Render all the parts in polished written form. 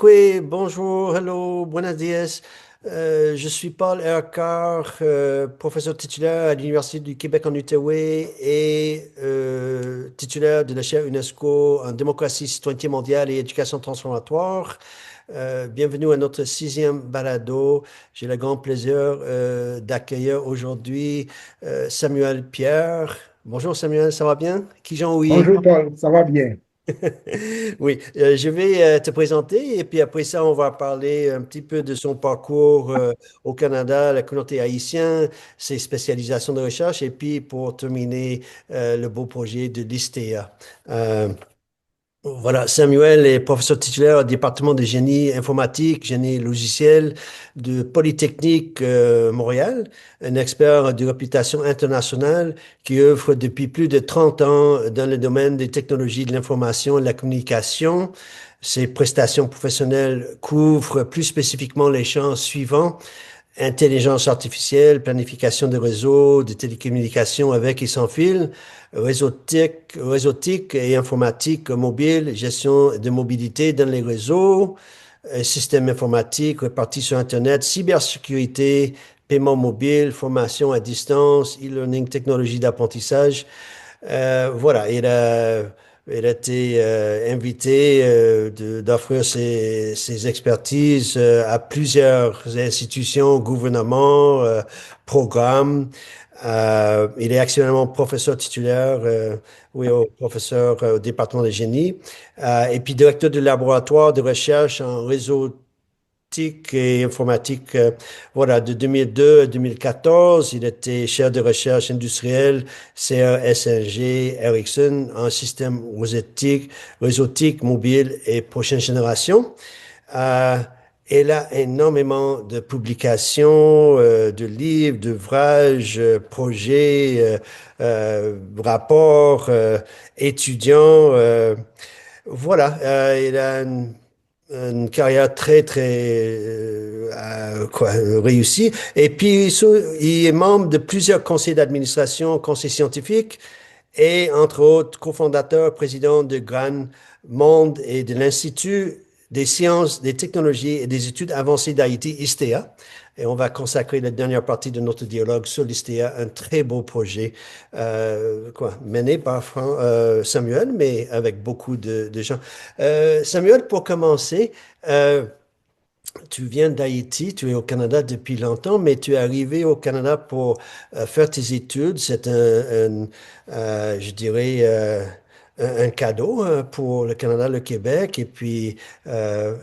Oui, bonjour, hello, buenos dias. Je suis Paul Ercar, professeur titulaire à l'Université du Québec en Outaouais et titulaire de la chaire UNESCO en démocratie, citoyenneté mondiale et éducation transformatoire. Bienvenue à notre sixième balado. J'ai le grand plaisir d'accueillir aujourd'hui Samuel Pierre. Bonjour Samuel, ça va bien? Qui j'en oui? Bonjour Paul, ça va bien? Oui, je vais te présenter et puis après ça, on va parler un petit peu de son parcours au Canada, la communauté haïtienne, ses spécialisations de recherche et puis pour terminer, le beau projet de l'ISTEA. Voilà, Samuel est professeur titulaire au département de génie informatique, génie logiciel de Polytechnique Montréal, un expert de réputation internationale qui œuvre depuis plus de 30 ans dans le domaine des technologies de l'information et de la communication. Ses prestations professionnelles couvrent plus spécifiquement les champs suivants: intelligence artificielle, planification de réseaux, de télécommunications avec et sans fil, réseautique et informatique mobile, gestion de mobilité dans les réseaux, système informatique répartis sur Internet, cybersécurité, paiement mobile, formation à distance, e-learning, technologie d'apprentissage. Voilà, il a été invité d'offrir ses expertises à plusieurs institutions, gouvernements, programmes. Il est actuellement professeur titulaire, oui, professeur au département de génie, et puis directeur du laboratoire de recherche en réseau et informatique. Voilà, de 2002 à 2014, il était chef de recherche industrielle CRSLG Ericsson en système réseautique, mobile et prochaine génération. Euh, Elle a énormément de publications, de livres, d'ouvrages, projets, rapports, étudiants. Voilà, il a une carrière très, très réussie. Et puis, il est membre de plusieurs conseils d'administration, conseils scientifiques, et entre autres, cofondateur, président de Grand Monde et de l'Institut des sciences, des technologies et des études avancées d'Haïti, ISTEA. Et on va consacrer la dernière partie de notre dialogue sur l'ISTEA, un très beau projet mené par Samuel, mais avec beaucoup de gens. Samuel, pour commencer, euh, tu viens d'Haïti, tu es au Canada depuis longtemps, mais tu es arrivé au Canada pour faire tes études. C'est je dirais, un cadeau pour le Canada, le Québec. Et puis,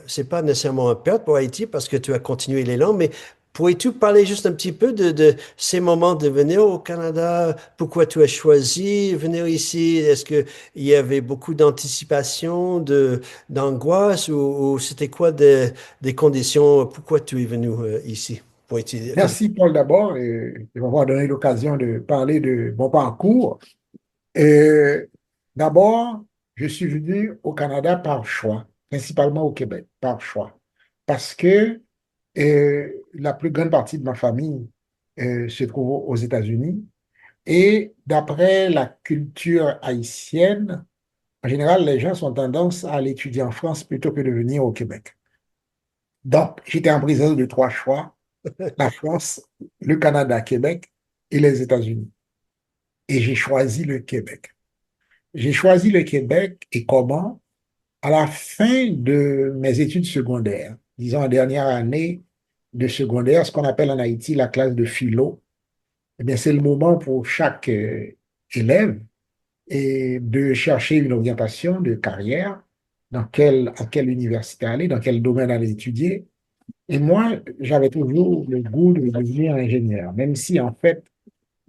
c'est pas nécessairement un perte pour Haïti parce que tu as continué les langues, mais pourrais-tu parler juste un petit peu de ces moments de venir au Canada? Pourquoi tu as choisi venir ici? Est-ce qu'il y avait beaucoup d'anticipation, d'angoisse ou c'était quoi des conditions? Pourquoi tu es venu ici pour étudier? Merci Paul d'abord de m'avoir donné l'occasion de parler de mon parcours. Euh, D'abord, je suis venu au Canada par choix, principalement au Québec, par choix, parce que la plus grande partie de ma famille se trouve aux États-Unis et d'après la culture haïtienne, en général, les gens ont tendance à aller étudier en France plutôt que de venir au Québec. Donc, j'étais en présence de trois choix: la France, le Canada, Québec et les États-Unis. Et j'ai choisi le Québec. J'ai choisi le Québec et comment? À la fin de mes études secondaires, disons en dernière année de secondaire, ce qu'on appelle en Haïti la classe de philo, eh bien, c'est le moment pour chaque élève de chercher une orientation de carrière, à quelle université aller, dans quel domaine aller étudier. Et moi, j'avais toujours le goût de devenir ingénieur, même si en fait,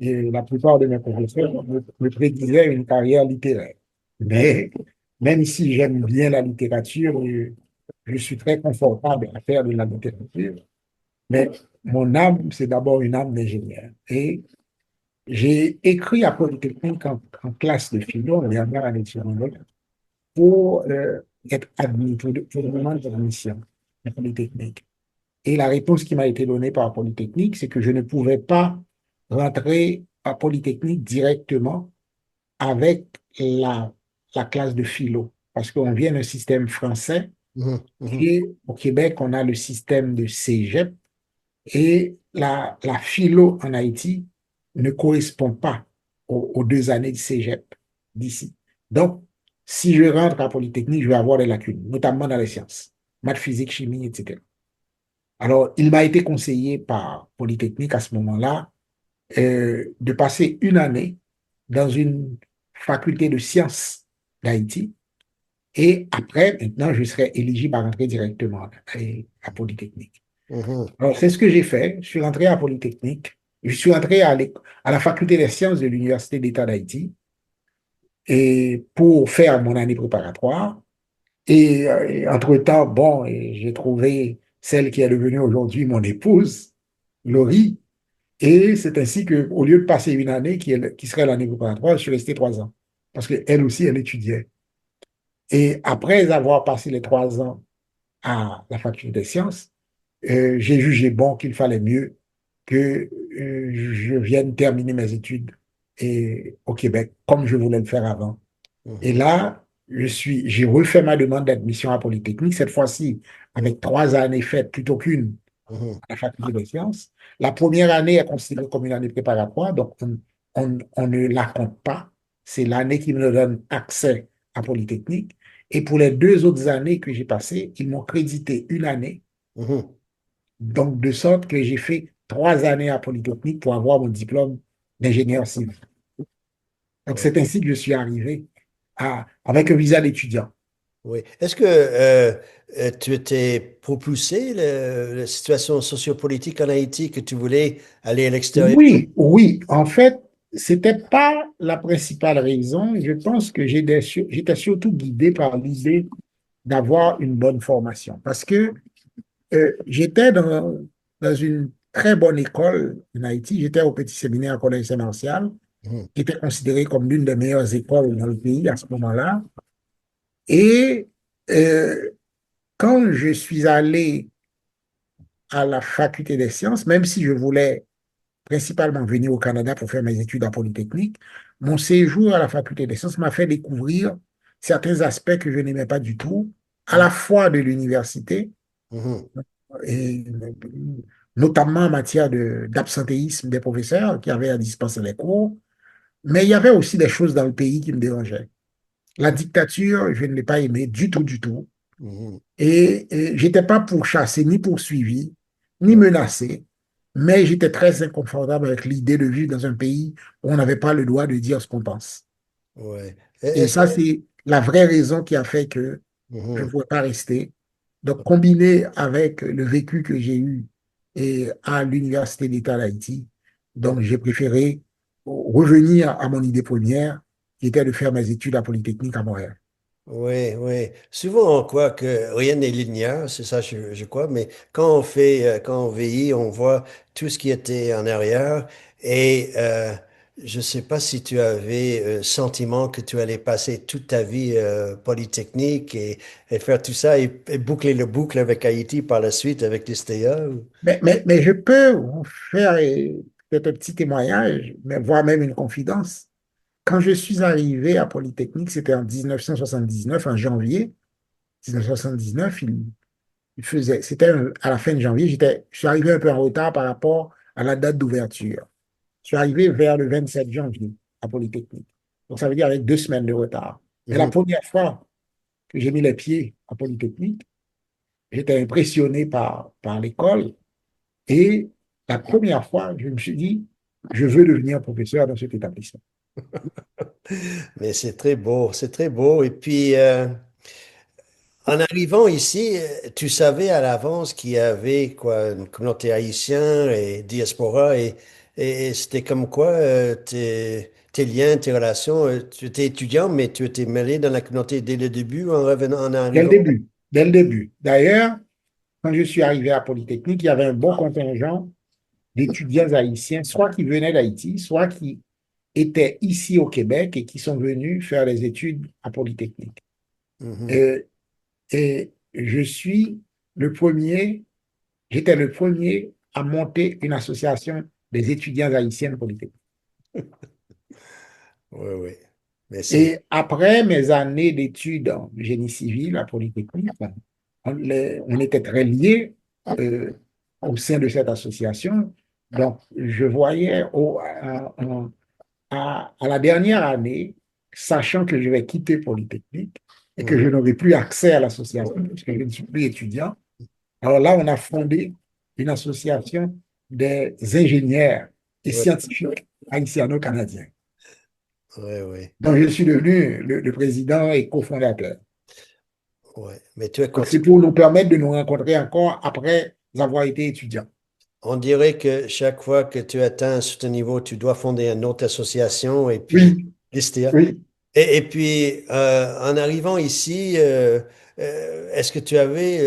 la plupart de mes professeurs me prédisaient une carrière littéraire. Mais même si j'aime bien la littérature, je suis très confortable à faire de la littérature, mais mon âme, c'est d'abord une âme d'ingénieur. Et j'ai écrit à Polytechnique en classe de philo, en dernière année de secondaire, pour être admis, pour demander d'admission à Polytechnique. Et la réponse qui m'a été donnée par Polytechnique, c'est que je ne pouvais pas rentrer à Polytechnique directement avec la classe de philo, parce qu'on vient d'un système français Mhm, mhm, Et au Québec, on a le système de cégep et la philo en Haïti ne correspond pas aux 2 années de cégep d'ici. Donc, si je rentre à Polytechnique, je vais avoir des lacunes, notamment dans les sciences, maths, physique, chimie, etc. Alors, il m'a été conseillé par Polytechnique à ce moment-là de passer une année dans une faculté de sciences d'Haïti. Et après, maintenant, je serai éligible à rentrer directement à Polytechnique. mhm, Alors, c'est ce que j'ai fait. Je suis rentré à Polytechnique. Je suis rentré à la faculté des sciences de l'Université d'État d'Haïti et pour faire mon année préparatoire. Et entre-temps, bon, et j'ai trouvé celle qui est devenue aujourd'hui mon épouse, Laurie. Et c'est ainsi que, au lieu de passer une année qui serait l'année préparatoire, je suis resté 3 ans. Parce qu'elle aussi, elle étudiait. Et après avoir passé les 3 ans à la faculté des sciences, j'ai jugé bon qu'il fallait mieux que je vienne terminer mes études au Québec, comme je voulais le faire avant. Et mhm, là, j'ai refait ma demande d'admission à Polytechnique, cette fois-ci mhm, avec 3 années faites plutôt qu'une mhm. à la faculté des sciences. La première année est considérée comme une année préparatoire, donc on ne la compte pas. C'est l'année qui me donne accès à Polytechnique. Et pour les 2 autres années que j'ai passées, ils m'ont crédité une année, Mhm. donc de sorte que j'ai fait 3 années à Polytechnique pour avoir mon diplôme d'ingénieur civil. Donc Ouais, c'est ainsi que je suis arrivé avec un visa d'étudiant. oui. Est-ce que tu étais propulsé la situation sociopolitique en Haïti, que tu voulais aller à l'extérieur? Oui, oui. En fait, c'était pas la principale raison. Je pense que j'étais surtout guidé par l'idée d'avoir une bonne formation. Parce que j'étais dans une très bonne école en Haïti. J'étais au Petit Séminaire Collège Saint-Martial, Mhm, qui était considéré comme l'une des meilleures écoles dans le pays à ce moment-là. Et euh, quand je suis allé à la faculté des sciences, même si je voulais principalement venir au Canada pour faire mes études à Polytechnique, mon séjour à la faculté des sciences m'a fait découvrir certains aspects que je n'aimais pas du tout, à la fois de l'université, mhm, et notamment en matière d'absentéisme des professeurs qui avaient à dispenser les cours, mais il y avait aussi des choses dans le pays qui me dérangeaient. La dictature, je ne l'ai pas aimée du tout, du tout. mhm, Et j'étais pas pourchassé, ni poursuivi, ni mhm. menacé, mais j'étais très inconfortable avec l'idée de vivre dans un pays où on n'avait pas le droit de dire ce qu'on pense. Ouais. Et Est-ce ça, que... c'est la vraie raison qui a fait que je ne Mhm. pouvais pas rester. Donc, combiné avec le vécu que j'ai eu à l'Université d'État d'Haïti, donc j'ai préféré revenir à mon idée première, qui était de faire mes études à Polytechnique à Montréal. Oui, oui. Souvent, on croit que rien n'est linéaire, c'est ça, je crois, mais quand on fait, quand on vieillit, on voit tout ce qui était en arrière et je ne sais pas si tu avais le sentiment que tu allais passer toute ta vie polytechnique et faire tout ça et boucler le boucle avec Haïti par la suite avec l'STA. Mais je peux vous faire peut-être un petit témoignage, mais voire même une confidence. Quand je suis arrivé à Polytechnique, c'était en 1979, en janvier 1979, c'était à la fin de janvier, je suis arrivé un peu en retard par rapport à la date d'ouverture. Je suis arrivé vers le 27 janvier à Polytechnique. Donc, ça veut dire avec 2 semaines de retard. Mais la Mhm. première fois que j'ai mis les pieds à Polytechnique, j'étais impressionné par l'école. Et la première fois, je me suis dit, je veux devenir professeur dans cet établissement. Mais c'est très beau, c'est très beau. Et puis, en arrivant ici, tu savais à l'avance qu'il y avait quoi, une communauté haïtienne et diaspora et c'était comme quoi tes liens, tes relations. Tu étais étudiant, mais tu étais mêlé dans la communauté dès le début en revenant, en Dès le arrivant. début. Dès le début. D'ailleurs, quand je suis arrivé à Polytechnique, il y avait un bon contingent d'étudiants haïtiens, soit qui venaient d'Haïti, soit qui étaient ici au Québec et qui sont venus faire des études à Polytechnique. Mhm. Et, et le premier, j'étais le premier à monter une association des étudiants haïtiens de Polytechnique. Oui, oui. Mais c'est. Et après mes années d'études en génie civil à Polytechnique, on était très liés euh, au sein de cette association. Donc, je voyais à la dernière année, sachant que je vais quitter Polytechnique et que Mhm. je n'aurai plus accès à l'association, parce que je ne suis plus étudiant, alors là, on a fondé une association des ingénieurs et Ouais, scientifiques haïtiano-canadiens. ouais, ouais, Donc, je suis devenu le président et cofondateur. ouais. Mais tu as Donc, c'est continué. pour nous permettre de nous rencontrer encore après avoir été étudiants. On dirait que chaque fois que tu atteins un certain niveau, tu dois fonder une autre association et puis Oui, lister. oui. Et puis, en arrivant ici, est-ce que tu avais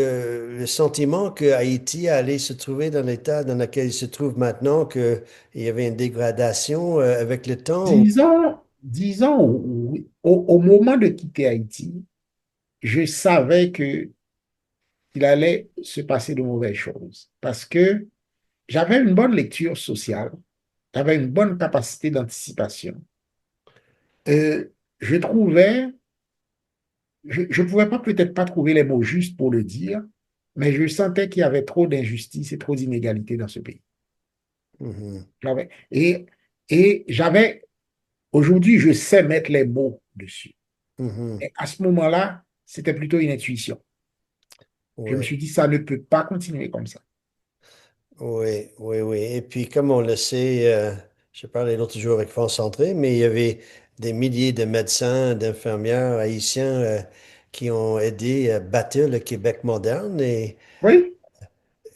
le sentiment que Haïti allait se trouver dans l'état dans lequel il se trouve maintenant, qu'il y avait une dégradation avec le temps? Disons, oui. Au moment de quitter Haïti, je savais que il allait se passer de mauvaises choses parce que j'avais une bonne lecture sociale, j'avais une bonne capacité d'anticipation. Euh, je trouvais, je ne pouvais pas peut-être pas trouver les mots justes pour le dire, mais je sentais qu'il y avait trop d'injustice et trop d'inégalités dans ce pays. Mhm, Et, et j'avais, aujourd'hui, je sais mettre les mots dessus. mhm. Et à ce moment-là, c'était plutôt une intuition. Je me Ouais, suis dit, ça ne peut pas continuer comme ça. oui, oui, oui. Et puis, comme on le sait, je parlais l'autre jour avec France Centré, mais il y avait des milliers de médecins, d'infirmières haïtiens qui ont aidé à bâtir le Québec moderne. Et Oui,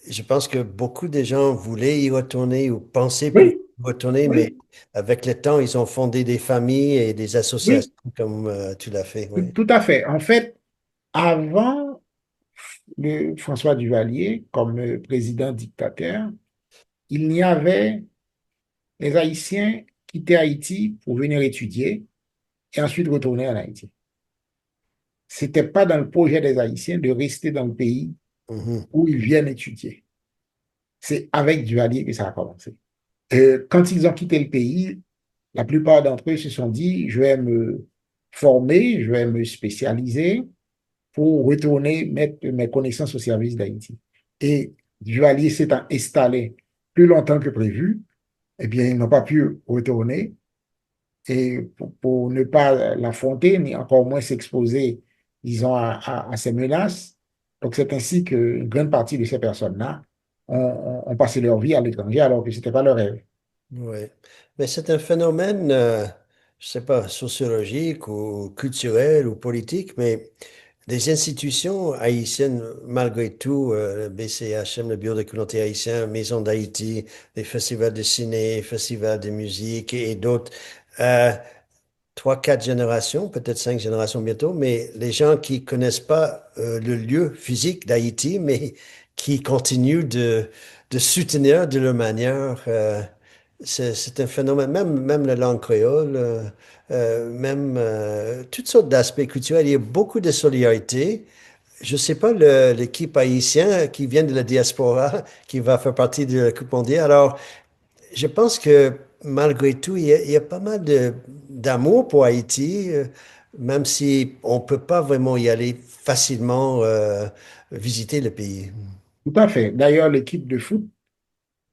je pense que beaucoup de gens voulaient y retourner ou pensaient plus oui, y retourner, mais oui, avec le temps, ils ont fondé des familles et des associations oui, comme tu l'as fait, tout, oui. tout à fait. En fait, avant le François Duvalier comme président dictateur, il y avait les Haïtiens quittaient Haïti pour venir étudier et ensuite retourner en Haïti. C'était pas dans le projet des Haïtiens de rester dans le pays Mhm, où ils viennent étudier. C'est avec Duvalier que ça a commencé. Quand ils ont quitté le pays, la plupart d'entre eux se sont dit, je vais me former, je vais me spécialiser pour retourner mettre mes connaissances au service d'Haïti. Et Duvalier s'étant installé plus longtemps que prévu, eh bien, ils n'ont pas pu retourner. Et pour ne pas l'affronter, ni encore moins s'exposer, disons, à ces menaces. Donc, c'est ainsi qu'une grande partie de ces personnes-là ont passé leur vie à l'étranger alors que ce n'était pas leur rêve. oui. Mais c'est un phénomène, je sais pas, sociologique ou culturel ou politique, mais des institutions haïtiennes, malgré tout, le BCHM, le Bureau de communauté haïtien, Maison d'Haïti, les festivals de ciné, festivals de musique et d'autres. euh, Trois, quatre générations, peut-être cinq générations bientôt, mais les gens qui connaissent pas le lieu physique d'Haïti, mais qui continuent de soutenir de leur manière, c'est un phénomène, même la langue créole, même toutes sortes d'aspects culturels. Il y a beaucoup de solidarité. Je sais pas l'équipe haïtienne qui vient de la diaspora, qui va faire partie de la Coupe mondiale. Alors, je pense que malgré tout, il y a pas mal d'amour pour Haïti, même si on peut pas vraiment y aller facilement visiter le pays. Tout à fait. D'ailleurs, l'équipe de foot,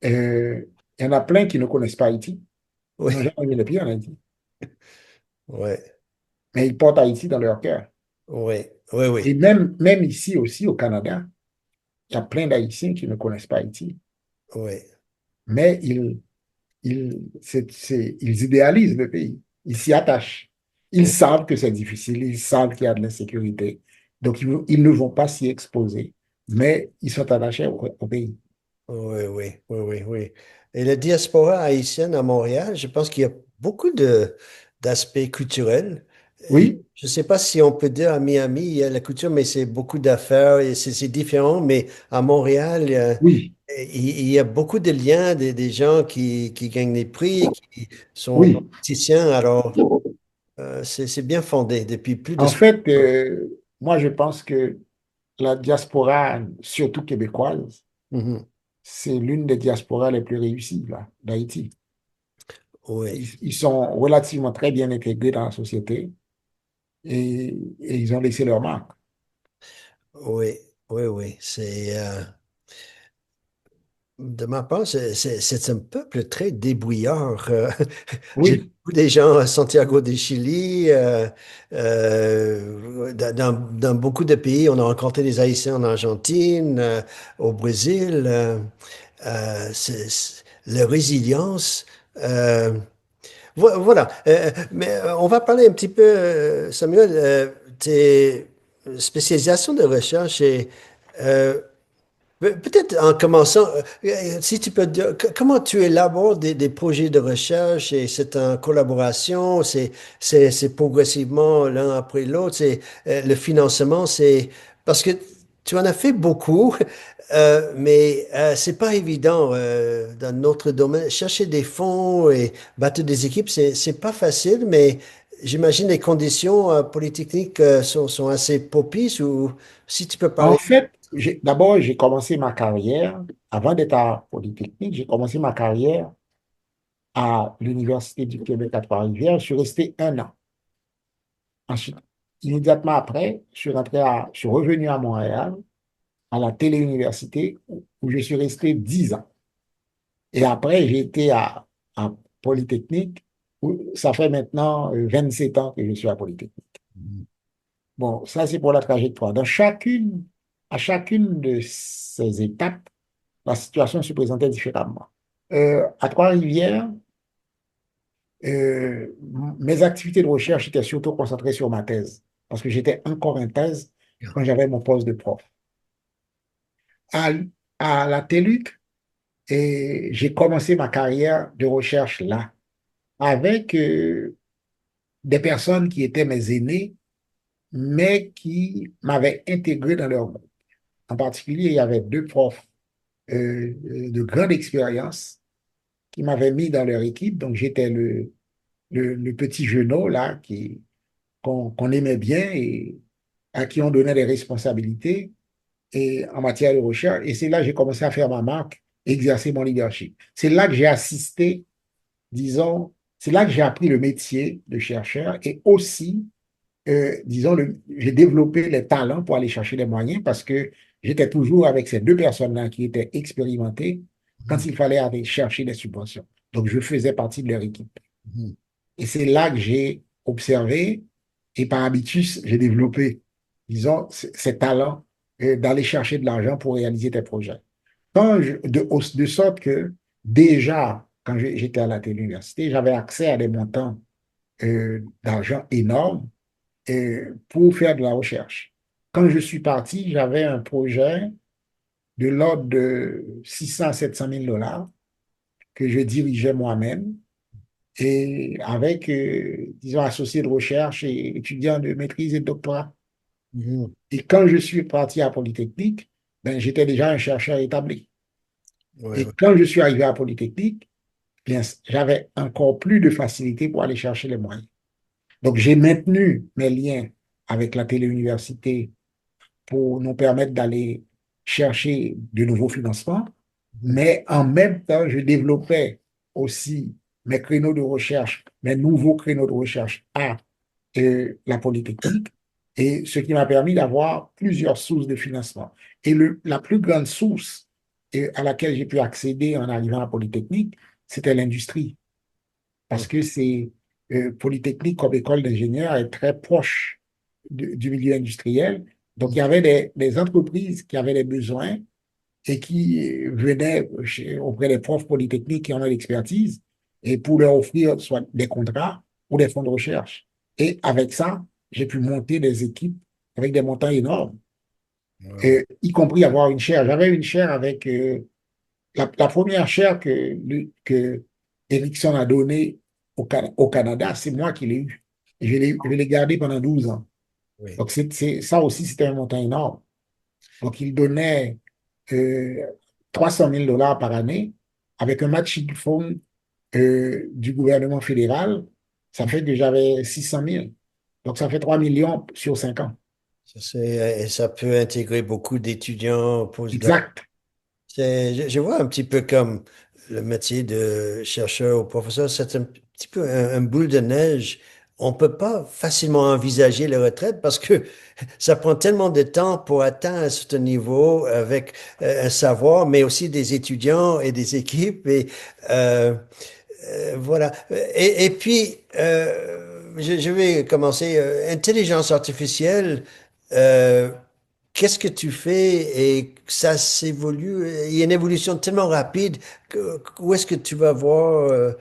il y en a plein qui ne connaissent pas Haïti. Ils Oui, n'ont jamais mis le pied en Haïti. ouais, Mais ils portent Haïti dans leur cœur. oui, oui, Et oui, même ici aussi, au Canada, il y a plein d'Haïtiens qui ne connaissent pas Haïti. oui, Mais ils idéalisent le pays. Ils s'y attachent. Ils oui, savent que c'est difficile. Ils savent qu'il y a de l'insécurité. Donc, ils ne vont pas s'y exposer. Mais ils sont attachés au pays. oui, oui, oui, oui, oui. Et la diaspora haïtienne à Montréal, je pense qu'il y a beaucoup d'aspects culturels. Oui, Je ne sais pas si on peut dire à Miami, il y a la culture, mais c'est beaucoup d'affaires et c'est différent. Mais à Montréal, oui, il y a beaucoup de liens, des gens qui gagnent des prix, qui sont oui. politiciens. Alors, c'est bien fondé depuis plus de En 100 fait, ans. moi, je pense que la diaspora, surtout québécoise, Mhm. c'est l'une des diasporas les plus réussies là, d'Haïti. Oui, Ils sont relativement très bien intégrés dans la société et ils ont laissé leur marque. oui. Oui, oui, de ma part, c'est un peuple très débrouillard. J'ai Oui, vu des gens à Santiago de Chili, dans beaucoup de pays. On a rencontré des Haïtiens en Argentine, au Brésil. La résilience. euh, voilà. Mais on va parler un petit peu, Samuel, tes spécialisations de recherche et euh, peut-être en commençant, si tu peux dire, comment tu élabores des projets de recherche et c'est en collaboration, c'est progressivement l'un après l'autre, c'est le financement, c'est parce que tu en as fait beaucoup, mais c'est pas évident dans notre domaine. Chercher des fonds et battre des équipes, c'est pas facile, mais j'imagine les conditions polytechniques sont assez propices ou si tu peux en parler. fait, d'abord, j'ai commencé ma carrière, avant d'être à Polytechnique, j'ai commencé ma carrière à l'Université du Québec à Trois-Rivières. Je suis resté un an. Ensuite, immédiatement après, je suis revenu à Montréal, à la Téléuniversité, où je suis resté 10 ans. Et après, j'ai été à Polytechnique, où ça fait maintenant 27 ans que je suis à Polytechnique. Bon, ça, c'est pour la trajectoire. À chacune de ces étapes, la situation se présentait différemment. À Trois-Rivières, mes activités de recherche étaient surtout concentrées sur ma thèse, parce que j'étais encore en thèse quand j'avais mon poste de prof. À, à la TELUC, et j'ai commencé ma carrière de recherche là, avec des personnes qui étaient mes aînés, mais qui m'avaient intégré dans leur groupe. En particulier, il y avait deux profs de grande expérience qui m'avaient mis dans leur équipe. Donc, j'étais le petit genou là qu'on aimait bien et à qui on donnait des responsabilités et en matière de recherche. Et c'est là que j'ai commencé à faire ma marque, exercer mon leadership. C'est là que j'ai assisté, disons, c'est là que j'ai appris le métier de chercheur et aussi, disons, j'ai développé les talents pour aller chercher les moyens parce que j'étais toujours avec ces deux personnes-là qui étaient expérimentées quand Mhm, il fallait aller chercher des subventions. Donc, je faisais partie de leur équipe. mhm, Et c'est là que j'ai observé et par habitus, j'ai développé, disons, ces talents d'aller chercher de l'argent pour réaliser tes projets. De sorte que déjà, quand j'étais à la téléuniversité, j'avais accès à des montants d'argent énormes pour faire de la recherche. Quand je suis parti, j'avais un projet de l'ordre de 600 à 700 000 dollars que je dirigeais moi-même et avec, disons, associés de recherche et étudiants de maîtrise et de doctorat. mhm. Et quand je suis parti à Polytechnique, ben, j'étais déjà un chercheur établi. Ouais, Et ouais. quand je suis arrivé à Polytechnique, bien, j'avais encore plus de facilité pour aller chercher les moyens. Donc, j'ai maintenu mes liens avec la téléuniversité pour nous permettre d'aller chercher de nouveaux financements, Mhm, mais en même temps, je développais aussi mes créneaux de recherche, mes nouveaux créneaux de recherche à la Polytechnique, et ce qui m'a permis d'avoir plusieurs sources de financement. Et la plus grande source à laquelle j'ai pu accéder en arrivant à Polytechnique, c'était l'industrie, parce que c'est Polytechnique comme école d'ingénieur est très proche du milieu industriel. Donc, il y avait des entreprises qui avaient des besoins et qui venaient auprès des profs polytechniques qui en ont l'expertise et pour leur offrir soit des contrats ou des fonds de recherche. Et avec ça, j'ai pu monter des équipes avec des montants énormes, ouais, ouais. y compris avoir une chaire. J'avais une chaire avec la première chaire que Ericsson a donnée au Canada, c'est moi qui l'ai eue. Et je l'ai gardée pendant 12 ans. Oui. Donc, ça aussi, c'était un montant énorme. Donc, il donnait euh, 300 000 dollars par année avec un matching fund du gouvernement fédéral. Ça fait que j'avais 600 000. Donc, ça fait 3 millions sur 5 ans. Et ça peut intégrer beaucoup d'étudiants, postdocs. Exact. Je vois un petit peu comme le métier de chercheur ou professeur, c'est un petit peu un boule de neige on ne peut pas facilement envisager la retraite parce que ça prend tellement de temps pour atteindre un certain niveau avec un savoir, mais aussi des étudiants et des équipes. Euh, voilà. Et puis, je vais commencer. Intelligence artificielle, euh, qu'est-ce que tu fais et ça s'évolue? Il y a une évolution tellement rapide. Où est-ce que tu vas voir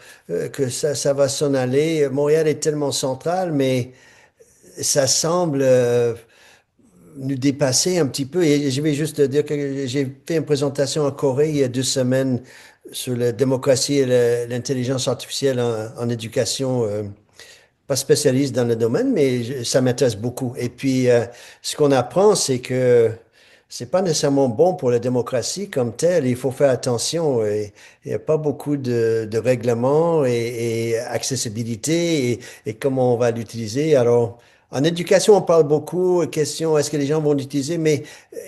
que ça va s'en aller? Montréal est tellement central, mais ça semble nous dépasser un petit peu. Et je vais juste te dire que j'ai fait une présentation en Corée il y a 2 semaines sur la démocratie et l'intelligence artificielle en éducation. Pas spécialiste dans le domaine, mais ça m'intéresse beaucoup. Et puis, ce qu'on apprend, c'est que c'est pas nécessairement bon pour la démocratie comme telle. Il faut faire attention. Il n'y a pas beaucoup de règlements et accessibilité et comment on va l'utiliser. Alors, en éducation, on parle beaucoup, question, est-ce que les gens vont l'utiliser? Mais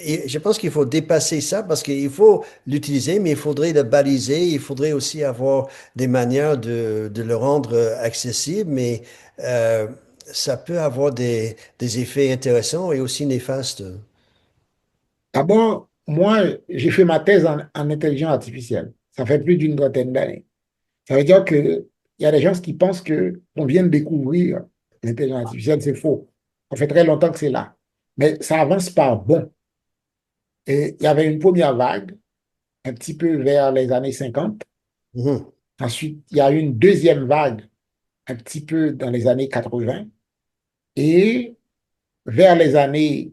je pense qu'il faut dépasser ça parce qu'il faut l'utiliser, mais il faudrait le baliser. Il faudrait aussi avoir des manières de le rendre accessible, mais euh, ça peut avoir des effets intéressants et aussi néfastes. D'abord, moi, j'ai fait ma thèse en intelligence artificielle. Ça fait plus d'une vingtaine d'années. Ça veut dire qu'il y a des gens qui pensent que on vient de découvrir l'intelligence artificielle, c'est faux. Ça fait très longtemps que c'est là. Mais ça avance par bon. Et il y avait une première vague, un petit peu vers les années 50. Mhm. Ensuite, il y a eu une deuxième vague, un petit peu dans les années 80. Et vers les années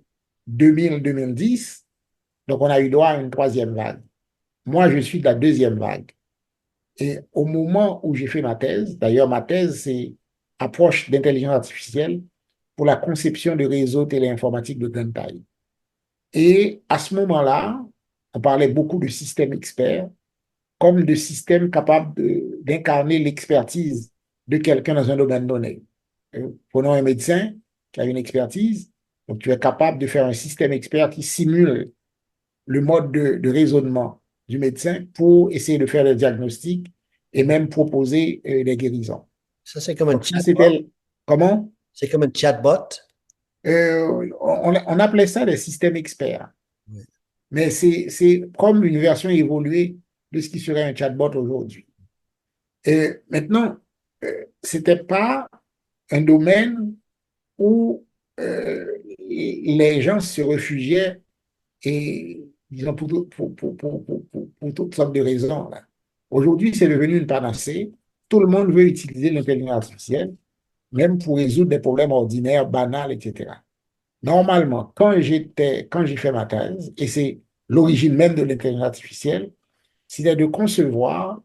2000-2010, donc on a eu droit à une troisième vague. Moi, je suis de la deuxième vague. Et au moment où j'ai fait ma thèse, d'ailleurs, ma thèse, c'est approche d'intelligence artificielle pour la conception de réseaux téléinformatiques de grande taille. Et à ce moment-là, on parlait beaucoup de systèmes experts comme de systèmes capables d'incarner l'expertise de quelqu'un dans un domaine donné. Prenons un médecin qui a une expertise, donc tu es capable de faire un système expert qui simule le mode de raisonnement du médecin pour essayer de faire des diagnostics et même proposer des guérisons. Ça, c'est comme un Donc ça, chatbot. c'était comment? C'est comme un chatbot. On appelait ça des systèmes experts. Oui. Mais c'est comme une version évoluée de ce qui serait un chatbot aujourd'hui. Et maintenant, c'était pas un domaine où les gens se réfugiaient et disons pour toutes sortes de raisons, là. Aujourd'hui, c'est devenu une panacée. Tout le monde veut utiliser l'intelligence artificielle, même pour résoudre des problèmes ordinaires, banals, etc. Normalement, quand j'ai fait ma thèse, et c'est l'origine même de l'intelligence artificielle, c'était de concevoir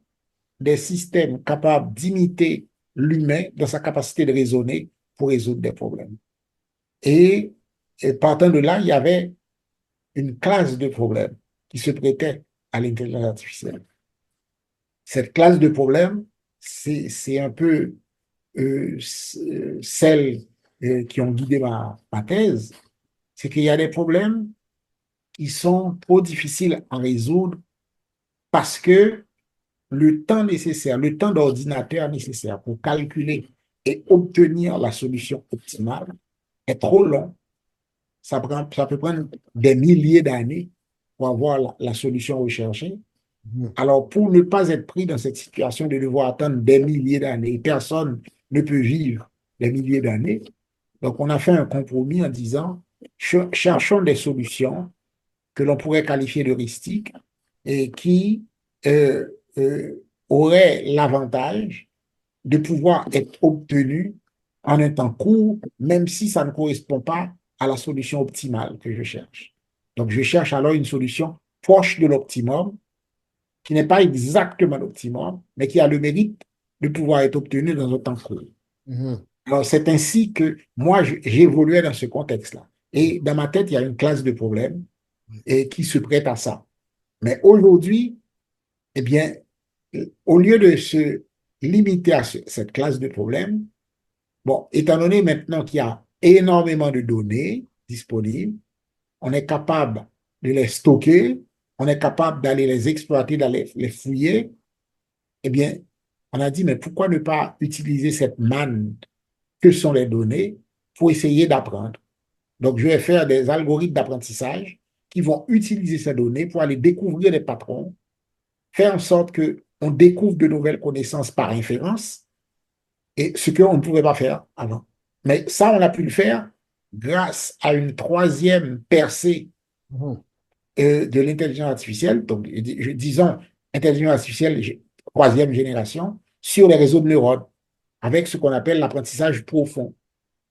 des systèmes capables d'imiter l'humain dans sa capacité de raisonner pour résoudre des problèmes. Et, et partant de là, il y avait une classe de problèmes qui se prêtait à l'intelligence artificielle. Cette classe de problèmes, c'est un peu celles qui ont guidé ma thèse, c'est qu'il y a des problèmes qui sont trop difficiles à résoudre parce que le temps nécessaire, le temps d'ordinateur nécessaire pour calculer et obtenir la solution optimale est trop long. Ça peut prendre des milliers d'années pour avoir la solution recherchée. Mhm. Alors, pour ne pas être pris dans cette situation de devoir attendre des milliers d'années, personne ne peut vivre des milliers d'années. Donc, on a fait un compromis en disant, cherchons des solutions que l'on pourrait qualifier d'heuristiques et qui euh, auraient l'avantage de pouvoir être obtenues en un temps court, même si ça ne correspond pas à la solution optimale que je cherche. Donc, je cherche alors une solution proche de l'optimum qui n'est pas exactement l'optimum, mais qui a le mérite de pouvoir être obtenu dans un temps court. Mhm. Alors, c'est ainsi que moi, j'évoluais dans ce contexte-là. Et dans ma tête, il y a une classe de problèmes et qui se prête à ça. Mais aujourd'hui, eh bien, au lieu de se limiter à cette classe de problèmes, bon, étant donné maintenant qu'il y a énormément de données disponibles, on est capable de les stocker, on est capable d'aller les exploiter, d'aller les fouiller, eh bien, on a dit, mais pourquoi ne pas utiliser cette manne que sont les données pour essayer d'apprendre. Donc, je vais faire des algorithmes d'apprentissage qui vont utiliser ces données pour aller découvrir des patrons, faire en sorte qu'on découvre de nouvelles connaissances par inférence, et ce qu'on ne pouvait pas faire avant. Mais ça, on a pu le faire grâce à une troisième percée Mhm. de l'intelligence artificielle, donc disons intelligence artificielle troisième génération, sur les réseaux de neurones, avec ce qu'on appelle l'apprentissage profond.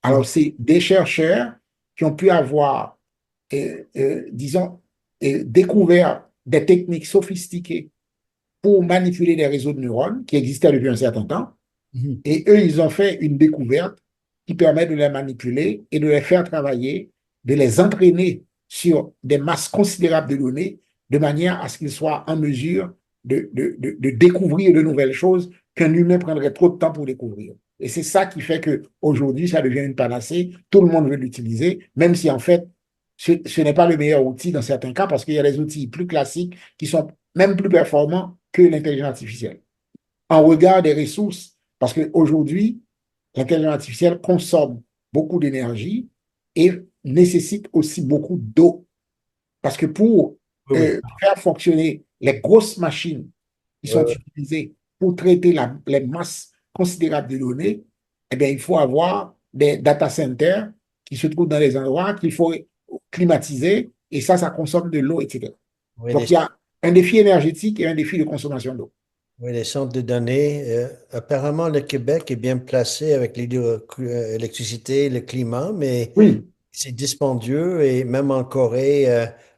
Alors, Mhm. c'est des chercheurs qui ont pu avoir, disons, découvert des techniques sophistiquées pour manipuler les réseaux de neurones qui existaient depuis un certain temps. Mhm. Et eux, ils ont fait une découverte qui permet de les manipuler et de les faire travailler, de les entraîner sur des masses considérables de données, de manière à ce qu'ils soient en mesure de découvrir de nouvelles choses qu'un humain prendrait trop de temps pour découvrir. Et c'est ça qui fait qu'aujourd'hui, ça devient une panacée. Tout le monde veut l'utiliser, même si en fait, ce n'est pas le meilleur outil dans certains cas, parce qu'il y a des outils plus classiques qui sont même plus performants que l'intelligence artificielle en regard des ressources. Parce qu'aujourd'hui, l'intelligence artificielle consomme beaucoup d'énergie et nécessite aussi beaucoup d'eau. Parce que pour Oui, oui. faire fonctionner les grosses machines qui Ouais, sont ouais. utilisées pour traiter les masses considérables de données, eh bien, il faut avoir des data centers qui se trouvent dans les endroits qu'il faut climatiser et ça consomme de l'eau, etc. Oui, Donc, il y a un défi énergétique et un défi de consommation d'eau. oui, les centres de données. Apparemment, le Québec est bien placé avec l'électricité, le climat, mais Oui, c'est dispendieux et même en Corée,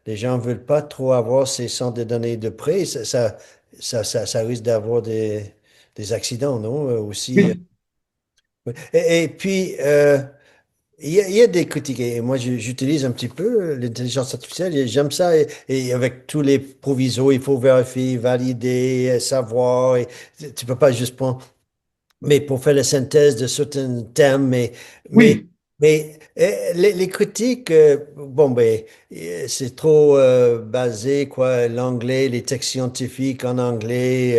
les gens ne veulent pas trop avoir ces centres de données de près. Ça risque d'avoir des accidents, non? Aussi. oui, Oui. Et puis, il y a des critiques. Et moi, j'utilise un petit peu l'intelligence artificielle et j'aime ça. Et avec tous les provisos, il faut vérifier, valider, savoir. Et tu peux pas juste prendre mais pour faire la synthèse de certains thèmes, mais, oui. les critiques, bon, ben, c'est trop basé, quoi, l'anglais, les textes scientifiques en anglais,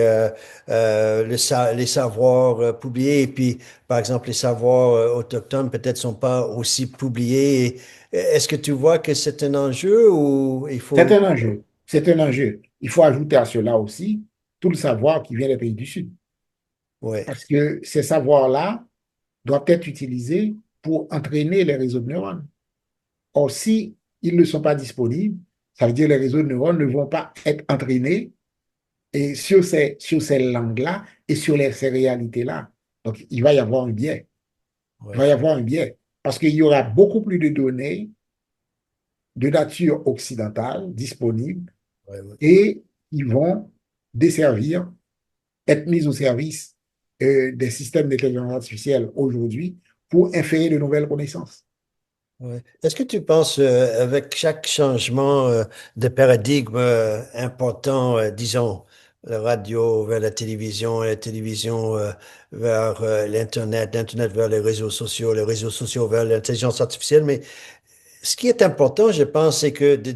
les savoirs publiés, et puis, par exemple, les savoirs autochtones peut-être sont pas aussi publiés. Est-ce que tu vois que c'est un enjeu ou il C'est faut... un enjeu. C'est un enjeu. Il faut ajouter à cela aussi tout le savoir qui vient des pays du Sud. Ouais, Parce que ces savoirs-là doivent être utilisés pour entraîner les réseaux de neurones. Or, si ils ne sont pas disponibles, ça veut dire que les réseaux de neurones ne vont pas être entraînés et sur ces langues-là et sur ces réalités-là. Donc, il va y avoir un biais. Il va ouais, y avoir un biais. Parce qu'il y aura beaucoup plus de données de nature occidentale disponibles ouais, ouais. et qui vont desservir, être mises au service des systèmes d'intelligence artificielle aujourd'hui pour inférer de nouvelles connaissances. Ouais. Est-ce que tu penses, avec chaque changement de paradigme important, disons, la radio vers la télévision vers l'Internet, l'Internet vers les réseaux sociaux vers l'intelligence artificielle, mais ce qui est important, je pense, c'est que de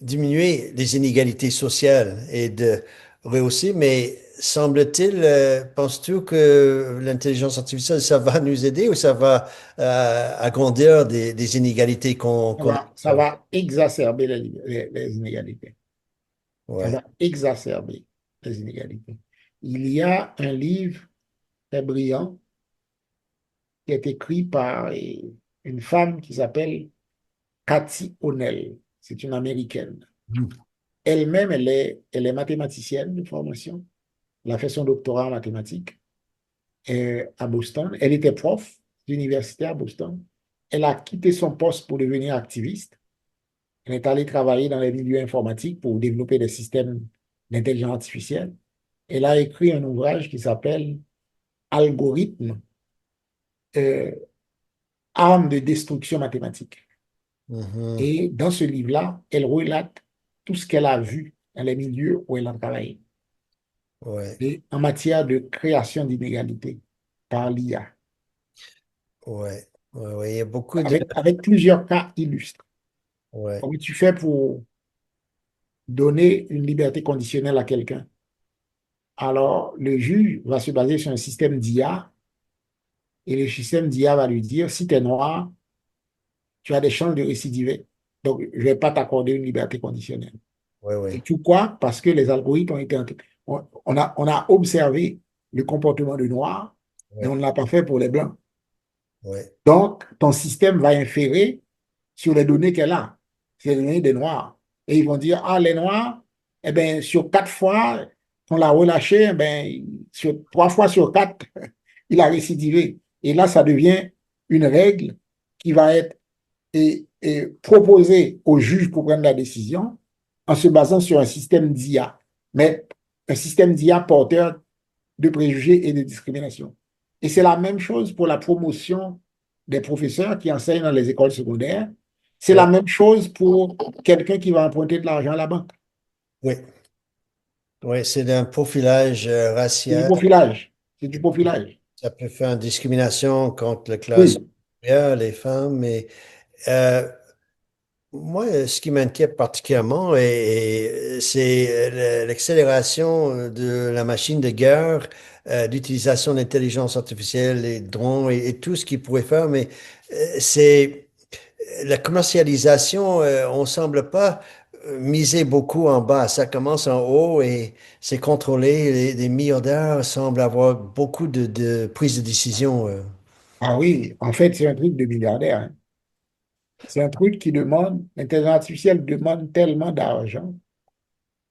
diminuer les inégalités sociales et de rehausser, mais semble-t-il, penses-tu que l'intelligence artificielle, ça va nous aider ou ça va agrandir des inégalités qu'on a Ça observées? va exacerber les inégalités. Ça Ouais. va exacerber les inégalités. Il y a un livre très brillant qui est écrit par une femme qui s'appelle Cathy O'Neill. C'est une Américaine. Mhm. Elle-même, elle est mathématicienne de formation. Elle a fait son doctorat en mathématiques à Boston. Elle était prof d'université à Boston. Elle a quitté son poste pour devenir activiste. Elle est allée travailler dans les milieux informatiques pour développer des systèmes d'intelligence artificielle. Elle a écrit un ouvrage qui s'appelle Algorithme, euh, arme de destruction mathématique. Mhm. Et dans ce livre-là, elle relate tout ce qu'elle a vu dans les milieux où elle a travaillé Ouais. et en matière de création d'inégalités par l'IA, Ouais. Ouais. Ouais. Il y a beaucoup de... avec plusieurs cas illustres. Ouais. Comment tu fais pour donner une liberté conditionnelle à quelqu'un? Alors, le juge va se baser sur un système d'IA et le système d'IA va lui dire, si tu es noir, tu as des chances de récidiver. Donc, je ne vais pas t'accorder une liberté conditionnelle. Oui, Et oui, pourquoi? Parce que les algorithmes ont été... on a observé le comportement du noir, mais on oui, ne l'a pas fait pour les blancs. oui, Donc, ton système va inférer sur les données qu'elle a, sur les données des noirs. Et ils vont dire, ah, les noirs, eh bien, sur 4 fois qu'on l'a relâché, eh bien, sur 3 fois sur 4, il a récidivé. Et là, ça devient une règle qui va être proposée au juge pour prendre la décision en se basant sur un système d'IA, mais un système d'IA porteur de préjugés et de discrimination. Et c'est la même chose pour la promotion des professeurs qui enseignent dans les écoles secondaires. C'est oui, la même chose pour quelqu'un qui va emprunter de l'argent à la banque. oui, oui, c'est un profilage C'est du racial. profilage. C'est du profilage. Ça peut faire une discrimination contre la classe Oui. supérieure, les femmes, mais euh, moi, ce qui m'inquiète particulièrement, c'est l'accélération de la machine de guerre, l'utilisation de l'intelligence artificielle, les drones et tout ce qu'ils pourraient faire, mais c'est la commercialisation, on semble pas miser beaucoup en bas. Ça commence en haut et c'est contrôlé. Les milliardaires semblent avoir beaucoup de prise de décision. Ah oui, en fait, c'est un truc de milliardaire, hein. C'est un truc qui demande, l'intelligence artificielle demande tellement d'argent.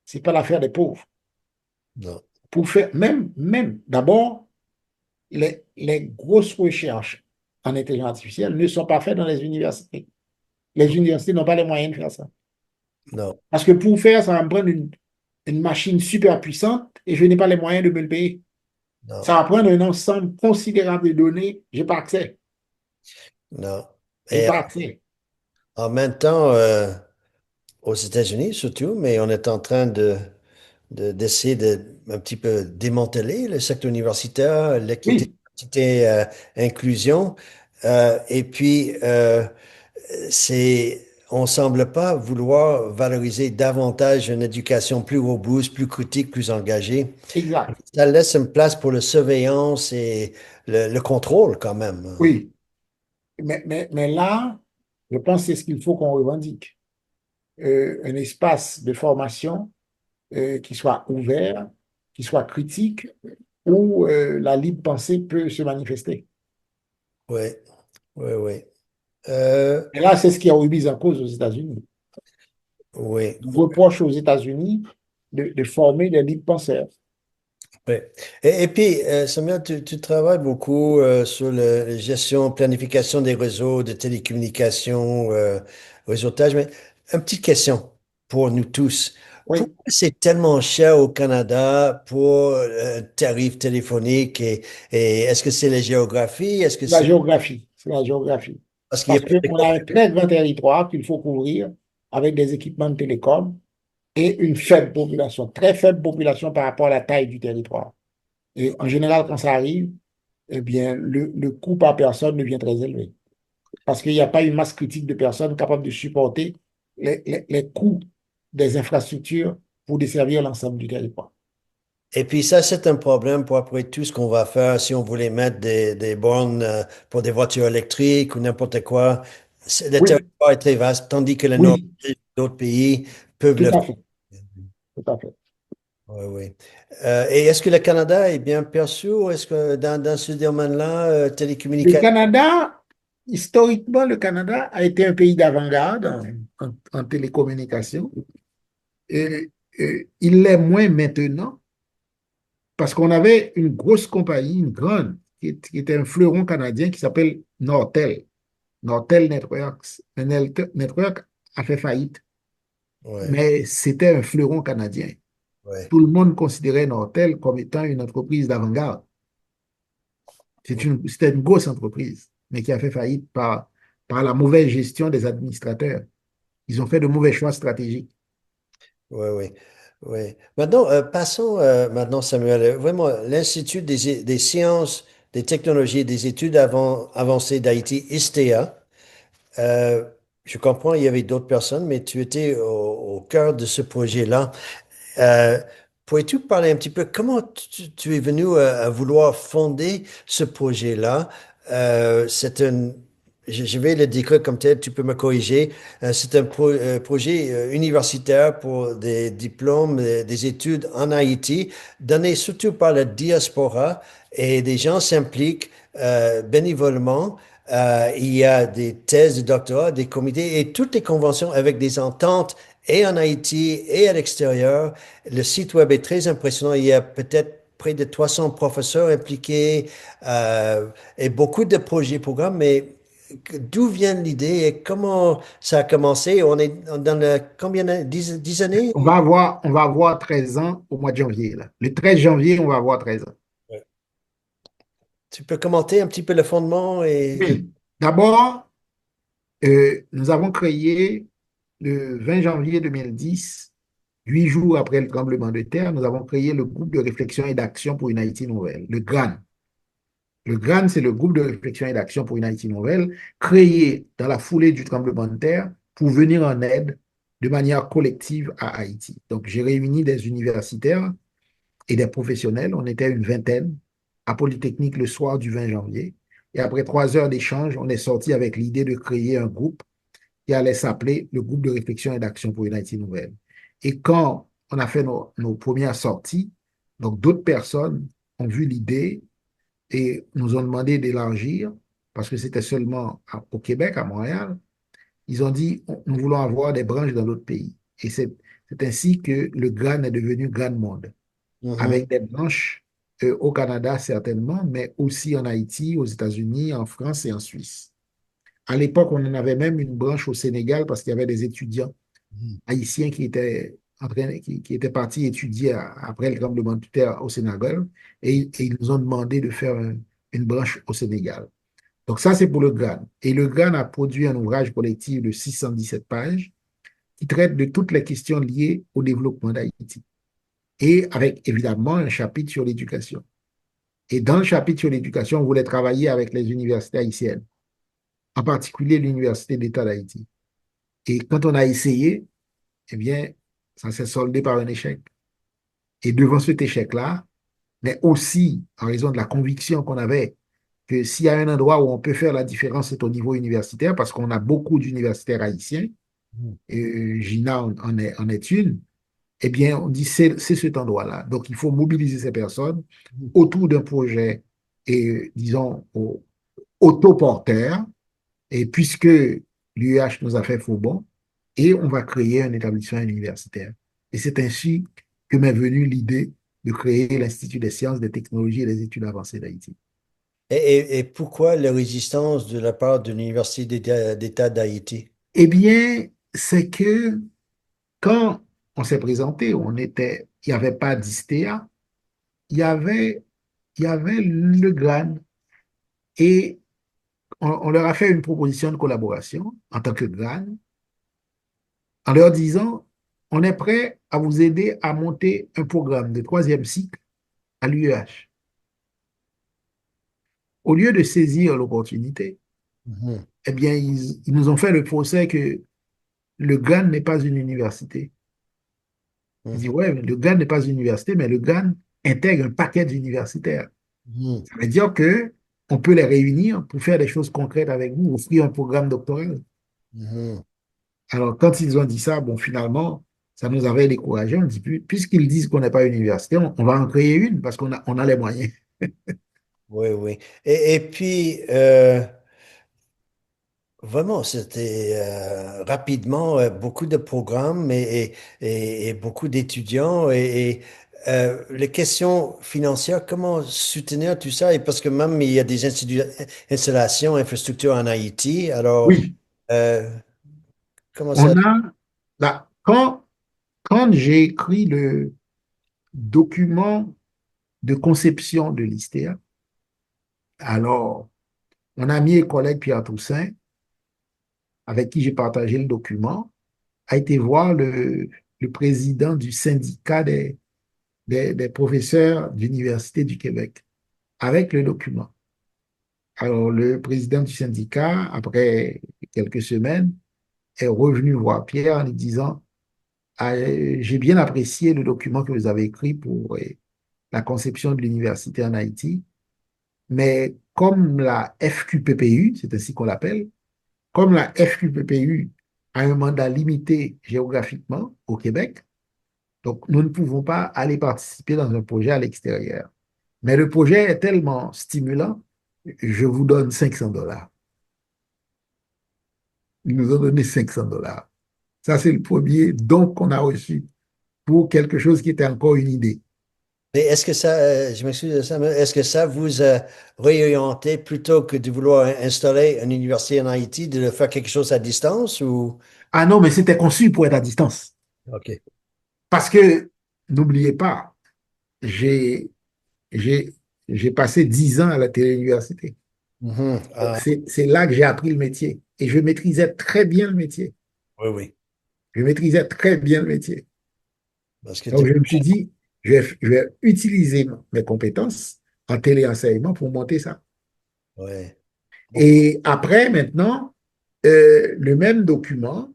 C'est pas l'affaire des pauvres. Non, Pour faire, même, d'abord, les grosses recherches en intelligence artificielle ne sont pas faites dans les universités. Les universités n'ont pas les moyens de faire ça. non, Parce que pour faire, ça va me prendre une machine super puissante et je n'ai pas les moyens de me le payer. non, Ça va prendre un ensemble considérable de données. Je n'ai pas accès. non. J'ai Et pas accès. en même temps, aux États-Unis surtout, mais on est en train d'essayer de un petit peu démanteler le secteur universitaire, l'équité, Oui, l'équité, inclusion. Et puis, on semble pas vouloir valoriser davantage une éducation plus robuste, plus critique, plus engagée. exact. Ça laisse une place pour la surveillance et le contrôle quand même. Oui. Mais là, je pense que c'est ce qu'il faut qu'on revendique. Un espace de formation qui soit ouvert, qui soit critique, où la libre pensée peut se manifester. Oui, oui, oui. Euh, Et là, c'est ce qui a remis en cause aux États-Unis. oui. On reproche aux États-Unis de former des libres penseurs. Oui. Et puis, Samuel, tu travailles beaucoup sur la gestion, planification des réseaux de télécommunications, réseautage, mais une petite question pour nous tous. Oui, Pourquoi c'est tellement cher au Canada pour tarifs téléphoniques et est-ce que c'est la géographie? Est-ce que la c'est géographie. C'est la géographie. parce qu'il y a Parce plus de qu'on a un très grand territoire qu'il faut couvrir avec des équipements de télécom et une faible population, très faible population par rapport à la taille du territoire. Et en général, quand ça arrive, eh bien, le coût par personne devient très élevé. Parce qu'il n'y a pas une masse critique de personnes capables de supporter les coûts des infrastructures pour desservir l'ensemble du territoire. Et puis ça, c'est un problème pour après tout ce qu'on va faire si on voulait mettre des bornes pour des voitures électriques ou n'importe quoi. Le Oui, territoire est très vaste, tandis que le nord oui, d'autres pays peuvent tout le faire. à fait, tout à fait. Oui, oui. Et est-ce que le Canada est bien perçu ou est-ce que dans ce domaine-là, Le télécommunications? Canada, historiquement, le Canada a été un pays d'avant-garde en télécommunication. Et, et il l'est moins maintenant parce qu'on avait une grosse compagnie, une grande, qui était un fleuron canadien qui s'appelle Nortel. Nortel Networks. Network a fait faillite, Oui, mais c'était un fleuron canadien. oui. Tout le monde considérait Nortel comme étant une entreprise d'avant-garde. C'était une grosse entreprise, mais qui a fait faillite par la mauvaise gestion des administrateurs. Ils ont fait de mauvais choix stratégiques. Oui, oui, oui. Maintenant, passons maintenant, Samuel, vraiment, l'Institut des sciences, des technologies et des études avancées d'Haïti, ISTEA. Euh, je comprends, il y avait d'autres personnes, mais tu étais au cœur de ce projet-là. Euh, Pourrais-tu parler un petit peu comment tu es venu à vouloir fonder ce projet-là? C'est un, je vais le décrire comme tel, tu peux me corriger. C'est un projet universitaire pour des diplômes, des études en Haïti, donné surtout par la diaspora et des gens s'impliquent bénévolement. Il y a des thèses de doctorat, des comités et toutes les conventions avec des ententes et en Haïti et à l'extérieur. Le site web est très impressionnant. Il y a peut-être près de 300 professeurs impliqués euh, et beaucoup de projets, programmes, mais d'où vient l'idée et comment ça a commencé? On est dans le, combien, 10 années? On va avoir 13 ans au mois de janvier, là. Le 13 janvier, on va avoir 13 ans. Ouais. Tu peux commenter un petit peu le fondement et... Oui. D'abord, nous avons créé le 20 janvier 2010, 8 jours après le tremblement de terre, nous avons créé le groupe de réflexion et d'action pour une Haïti nouvelle, le GRAN. Le GRAN, c'est le groupe de réflexion et d'action pour une Haïti nouvelle, créé dans la foulée du tremblement de terre pour venir en aide de manière collective à Haïti. Donc, j'ai réuni des universitaires et des professionnels. On était une vingtaine à Polytechnique le soir du 20 janvier. Et après 3 heures d'échange, on est sorti avec l'idée de créer un groupe qui allait s'appeler le groupe de réflexion et d'action pour une Haïti nouvelle. Et quand on a fait nos premières sorties, donc d'autres personnes ont vu l'idée et nous ont demandé d'élargir, parce que c'était seulement au Québec, à Montréal. Ils ont dit, nous voulons avoir des branches dans d'autres pays. Et c'est ainsi que le GRAN est devenu GRAN Monde, Mhm, avec des branches au Canada certainement, mais aussi en Haïti, aux États-Unis, en France et en Suisse. À l'époque, on en avait même une branche au Sénégal parce qu'il y avait des étudiants mhm, haïtiens qui étaient partis étudier après le tremblement de terre au Sénégal et ils nous ont demandé de faire une branche au Sénégal. Donc ça, c'est pour le GRAN. Et le GRAN a produit un ouvrage collectif de 617 pages qui traite de toutes les questions liées au développement d'Haïti et avec évidemment un chapitre sur l'éducation. Et dans le chapitre sur l'éducation, on voulait travailler avec les universités haïtiennes, en particulier l'Université d'État d'Haïti. Et quand on a essayé, eh bien, ça s'est soldé par un échec. Et devant cet échec-là, mais aussi en raison de la conviction qu'on avait que s'il y a un endroit où on peut faire la différence, c'est au niveau universitaire, parce qu'on a beaucoup d'universitaires haïtiens, mhm, et Gina en est une, eh bien, on dit c'est cet endroit-là. Donc, il faut mobiliser ces personnes mhm. autour d'un projet, et disons, autoporteur, et puisque l'UH nous a fait faux bon, et on va créer un établissement universitaire. Et c'est ainsi que m'est venue l'idée de créer l'Institut des sciences, des technologies et des études avancées d'Haïti. Et pourquoi la résistance de la part de l'Université d'État d'Haïti? Eh bien, c'est que quand on s'est présenté, il n'y avait pas d'ISTEA, il y avait, il y avait le GRAN et on leur a fait une proposition de collaboration en tant que GRAN en leur disant, on est prêt à vous aider à monter un programme de troisième cycle à l'UEH. Au lieu de saisir l'opportunité, Mhm, eh bien, ils nous ont fait le procès que le GRAN n'est pas une université. Ils disent, mhm, ouais, le GRAN n'est pas une université, mais le GRAN intègre un paquet d'universitaires. mhm, Ça veut dire que on peut les réunir pour faire des choses concrètes avec vous, offrir un programme doctoral. mhm. Alors, quand ils ont dit ça, bon, finalement, ça nous avait découragés. On dit, puisqu'ils disent qu'on n'est pas une université, on va en créer une parce qu'on a les moyens. Oui, oui. Et puis, vraiment, c'était rapidement beaucoup de programmes et beaucoup d'étudiants les questions financières, comment soutenir tout ça? Et parce que même il y a des installations, infrastructures en Haïti. Alors, Oui, euh, comment ça? on a, là, quand j'ai écrit le document de conception de l'ISTEA, alors, mon ami et collègue Pierre Toussaint, avec qui j'ai partagé le document, a été voir le président du syndicat des professeurs d'Université du Québec avec le document. Alors, le président du syndicat, après quelques semaines, est revenu voir Pierre en lui disant, ah, j'ai bien apprécié le document que vous avez écrit pour la conception de l'université en Haïti, mais comme la FQPPU, c'est ainsi qu'on l'appelle, comme la FQPPU a un mandat limité géographiquement au Québec, donc nous ne pouvons pas aller participer dans un projet à l'extérieur. Mais le projet est tellement stimulant, je vous donne 500 $. Ils nous ont donné 500 $. Ça, c'est le premier don qu'on a reçu pour quelque chose qui était encore une idée. Mais est-ce que ça, je m'excuse de ça, mais est-ce que ça vous a réorienté plutôt que de vouloir installer une université en Haïti, de faire quelque chose à distance ou? Ah non, mais c'était conçu pour être à distance. OK. Parce que, n'oubliez pas, j'ai, j'ai, j'ai passé 10 ans à la téléuniversité. Mhm. Donc, Ah, c'est là que j'ai appris le métier. Et je maîtrisais très bien le métier. oui, oui. Je maîtrisais très bien le métier. Parce que Donc, je me suis dit, je vais utiliser mes compétences en téléenseignement pour monter ça. ouais. Et après, maintenant, le même document,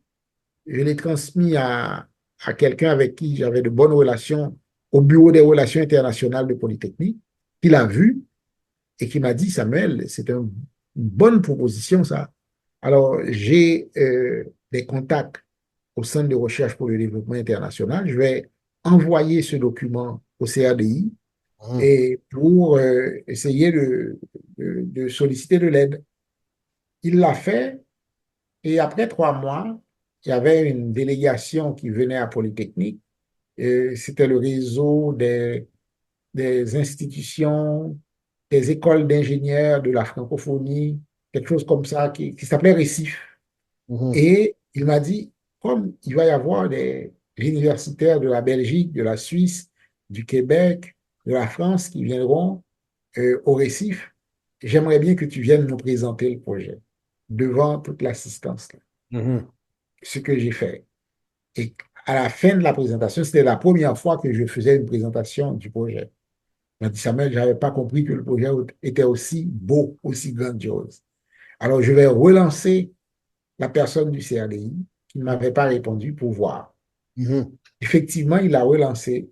je l'ai transmis à quelqu'un avec qui j'avais de bonnes relations au Bureau des relations internationales de Polytechnique, qui l'a vu et qui m'a dit, Samuel, c'est une bonne proposition, ça. Alors, j'ai des contacts au Centre de recherche pour le développement international. Je vais envoyer ce document au CADI Mhm. et pour essayer de solliciter de l'aide. Il l'a fait et après 3 mois, il y avait une délégation qui venait à Polytechnique. C'était le réseau des institutions, des écoles d'ingénieurs de la francophonie, quelque chose comme ça, qui s'appelait Récif. Mhm. Et il m'a dit, comme il va y avoir des universitaires de la Belgique, de la Suisse, du Québec, de la France qui viendront au Récif, j'aimerais bien que tu viennes nous présenter le projet devant toute l'assistance. Mhm. Ce que j'ai fait. Et à la fin de la présentation, c'était la première fois que je faisais une présentation du projet. Il m'a dit, Samuel, je n'avais pas compris que le projet était aussi beau, aussi grandiose. Alors, je vais relancer la personne du CRDI qui ne m'avait pas répondu pour voir. Mhm. Effectivement, il a relancé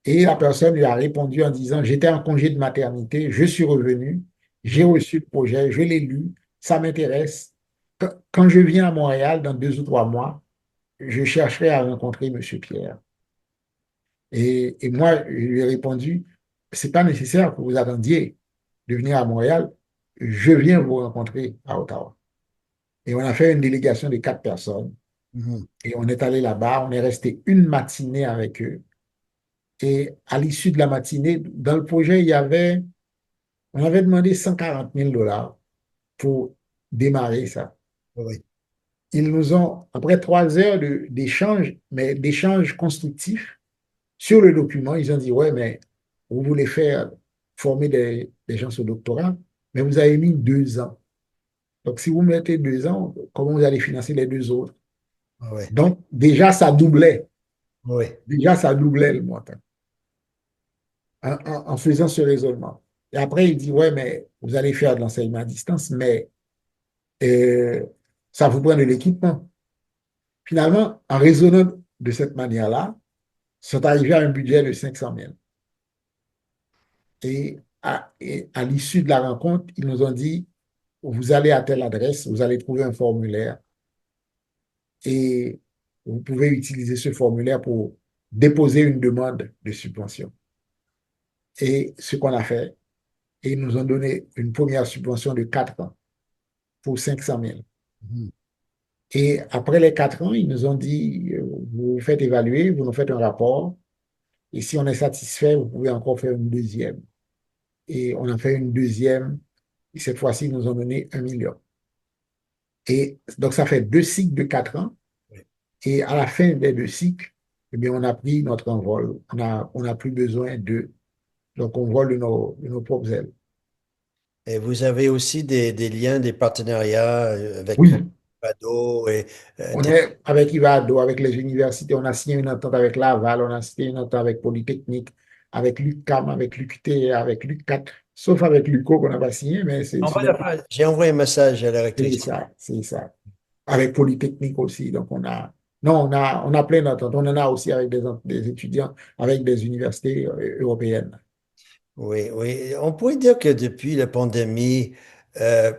et la personne lui a répondu en disant, j'étais en congé de maternité, je suis revenu, j'ai Mhm. reçu le projet, je l'ai lu, ça m'intéresse. Quand je viens à Montréal dans 2 ou 3 mois, je chercherai à rencontrer M. Pierre. Et moi, je lui ai répondu, c'est pas nécessaire que vous attendiez de venir à Montréal, je viens vous rencontrer à Ottawa. Et on a fait une délégation de 4 personnes. Mhm. Et on est allé là-bas, on est resté une matinée avec eux. Et à l'issue de la matinée, dans le projet, on avait demandé 140 000 $ pour démarrer ça. Oui. Ils nous ont, après 3 heures d'échange, mais d'échange constructif sur le document, ils ont dit, ouais, mais vous voulez faire former des gens au doctorat, mais vous avez mis 2 ans. Donc, si vous mettez 2 ans, comment vous allez financer les 2 autres? Oui. Donc, déjà, ça doublait. Oui. Déjà, ça doublait le montant. En faisant ce raisonnement. Et après, il dit, ouais, mais vous allez faire de l'enseignement à distance, mais euh, ça vous prend de l'équipement. Finalement, en raisonnant de cette manière-là, ils sont arrivés à un budget de 500 000. Et à l'issue de la rencontre, ils nous ont dit, vous allez à telle adresse, vous allez trouver un formulaire et vous pouvez utiliser ce formulaire pour déposer une demande de subvention. Et ce qu'on a fait, et ils nous ont donné une première subvention de 4 ans pour 500 000. Mhm. Et après les 4 ans, ils nous ont dit, vous faites évaluer, vous nous faites un rapport, et si on est satisfait, vous pouvez encore faire une deuxième. Et on a fait une deuxième, et cette fois-ci, ils nous ont donné 1 million. Et donc, ça fait 2 cycles de 4 ans, Oui. et à la fin des 2 cycles, eh bien, on a pris notre envol. On a plus besoin d'eux. Donc, on vole de nos propres ailes. Et vous avez aussi des liens, des partenariats avec Oui, Bado et on est avec Ivado, avec les universités, on a signé une entente avec Laval, on a signé une entente avec Polytechnique, avec l'UQAM, avec l'UQT, avec l'UQAT, sauf avec l'UQO qu'on n'a pas signé, mais J'ai envoyé un message à la c'est rectrice. ça, c'est ça. Avec Polytechnique aussi, donc non, on a plein d'ententes. On en a aussi avec des étudiants, avec des universités européennes. Oui, oui. On pourrait dire que depuis la pandémie, euh,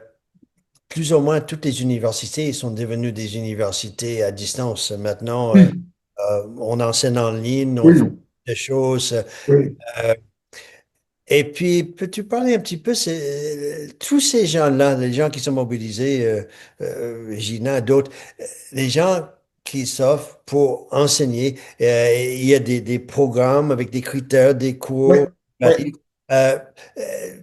plus ou moins toutes les universités sont devenues des universités à distance. Maintenant, Oui, on enseigne en ligne, on fait oui, des choses. oui. Et puis, peux-tu parler un petit peu, tous ces gens-là, les gens qui sont mobilisés, Gina, d'autres, les gens qui s'offrent pour enseigner, il y a des programmes avec des critères, des Oui, cours. oui. Euh, euh,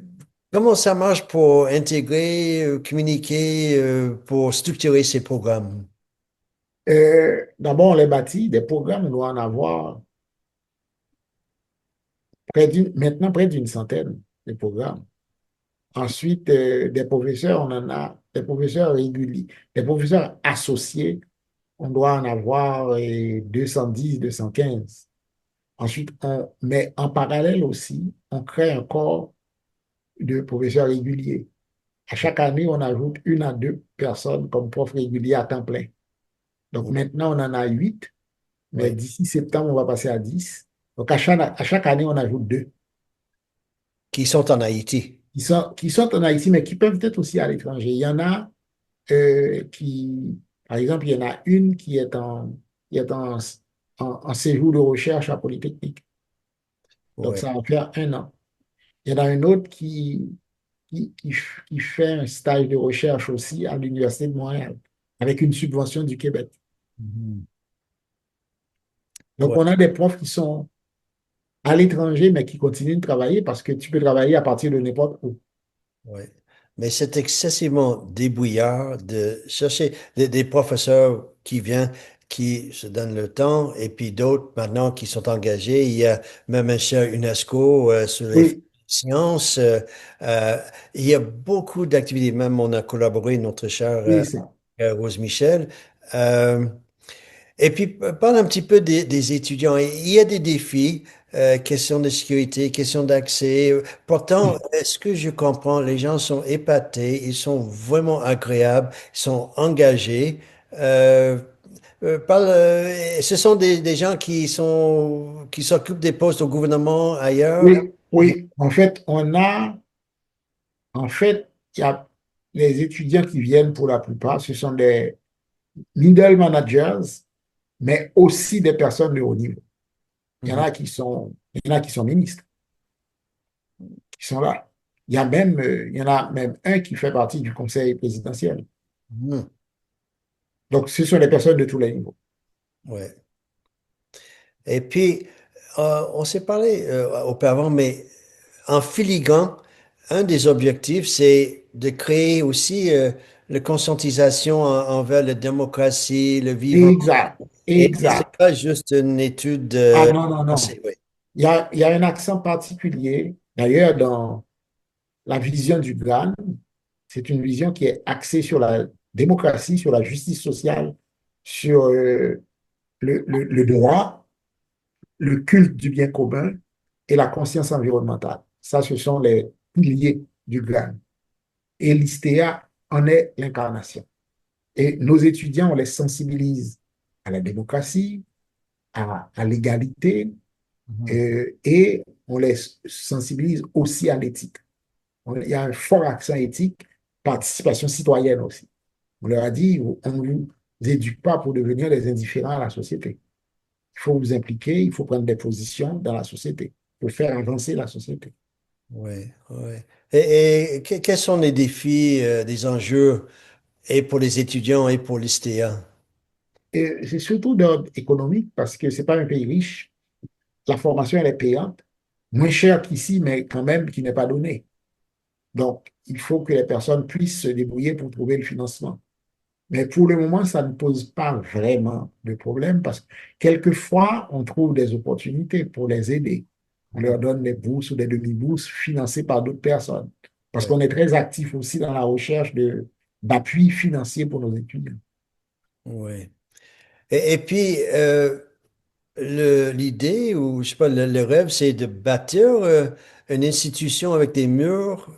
Comment ça marche pour intégrer, communiquer, pour structurer ces programmes? D'abord, on les bâtit, des programmes, on doit en avoir maintenant près d'une centaine de programmes. Ensuite, des professeurs, on en a des professeurs réguliers, des professeurs associés, on doit en avoir 210, 215. Ensuite, mais en parallèle aussi, on crée un corps de professeurs réguliers. À chaque année, on ajoute une à deux personnes comme profs réguliers à temps plein. Donc maintenant, on en a 8, mais Oui, d'ici septembre, on va passer à 10. Donc à chaque année, on ajoute deux qui sont en Haïti. qui sont en Haïti, mais qui peuvent être aussi à l'étranger. Il y en a par exemple, il y en a une qui est en séjour de recherche à Polytechnique. Donc, Oui. ça va faire 1 an. Il y en a une autre qui fait un stage de recherche aussi à l'Université de Montréal, avec une subvention du Québec. Mhm. Donc, on a des profs qui sont à l'étranger, mais qui continuent de travailler parce que tu peux travailler à partir de n'importe où. Oui. Mais c'est excessivement débrouillard de chercher des professeurs qui viennent, qui se donnent le temps, et puis d'autres maintenant qui sont engagés. Il y a même un cher UNESCO sur les Oui, sciences. Euh, il y a beaucoup d'activités. Même on a collaboré, notre cher oui, ça. Rose Michel. Euh, et puis, parle un petit peu des étudiants. Il y a des défis, questions de sécurité, questions d'accès. Pourtant, est-ce que je comprends, les gens sont épatés, ils sont vraiment agréables, ils sont engagés. Euh, Ce sont des gens qui s'occupent des postes au gouvernement ailleurs. Oui, oui. En fait, il y a les étudiants qui viennent pour la plupart, ce sont des middle managers, mais aussi des personnes de haut niveau. Mhm, Il y en a qui sont ministres, qui sont là. Il y en a même un qui fait partie du conseil présidentiel. mhm, Donc, ce sont des personnes de tous les niveaux. ouais. Et puis, on s'est parlé auparavant, mais en filigrane, un des objectifs, c'est de créer aussi la conscientisation envers la démocratie, le vivant. Exact, Et c'est exact. pas juste une étude Ah de non, non, non. pensée, oui. Il y a un accent particulier, d'ailleurs, dans la vision du GRAN. C'est une vision qui est axée sur la démocratie, sur la justice sociale, sur le droit, le culte du bien commun et la conscience environnementale. Ça, ce sont les piliers du GRAN. Et l'ISTEA en est l'incarnation. Et nos étudiants, on les sensibilise à la démocratie, à l'égalité, Mhm. et on les sensibilise aussi à l'éthique. Il y a un fort accent éthique, participation citoyenne aussi. On leur a dit, on ne vous éduque pas pour devenir des indifférents à la société. Il faut vous impliquer, il faut prendre des positions dans la société pour faire avancer la société. Oui, oui. Quels sont les défis, les enjeux, et pour les étudiants et pour l'ISTEA? Et c'est surtout d'ordre économique parce que ce n'est pas un pays riche. La formation, elle est payante, moins chère qu'ici, mais quand même qui n'est pas donnée. Donc, il faut que les personnes puissent se débrouiller pour trouver le financement. Mais pour le moment, ça ne pose pas vraiment de problème parce que quelquefois, on trouve des opportunités pour les aider. On leur donne des bourses ou des demi-bourses financées par d'autres personnes. Parce Oui, qu'on est très actif aussi dans la recherche d'appui financier pour nos étudiants. oui. Et puis, l'idée, ou je sais pas, le rêve, c'est de bâtir une institution avec des murs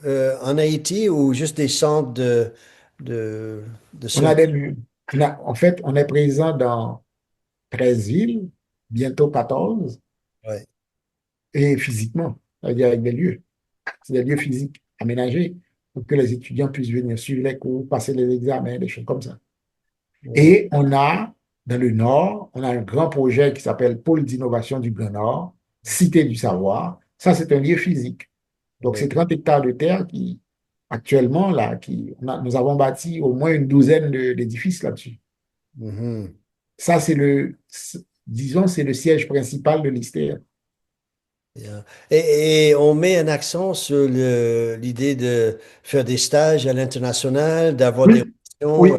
en Haïti ou juste des centres de, de On a services. des murs. En fait, on est présent dans 13 villes, bientôt 14, Ouais. et physiquement, c'est-à-dire avec des lieux. C'est des lieux physiques aménagés pour que les étudiants puissent venir suivre les cours, passer les examens, des choses comme ça. ouais, Et on a, dans le Nord, on a un grand projet qui s'appelle Pôle d'innovation du Grand Nord, Cité du savoir. Ça, c'est un lieu physique. Donc, ouais. c'est 30 hectares de terre qui, actuellement, là, nous avons bâti au moins une douzaine d'édifices là-dessus. Mhm. Ça, disons, c'est le siège principal de l'ISTER. Bien. Et on met un accent sur l'idée de faire des stages à l'international, d'avoir des Oui, relations. oui.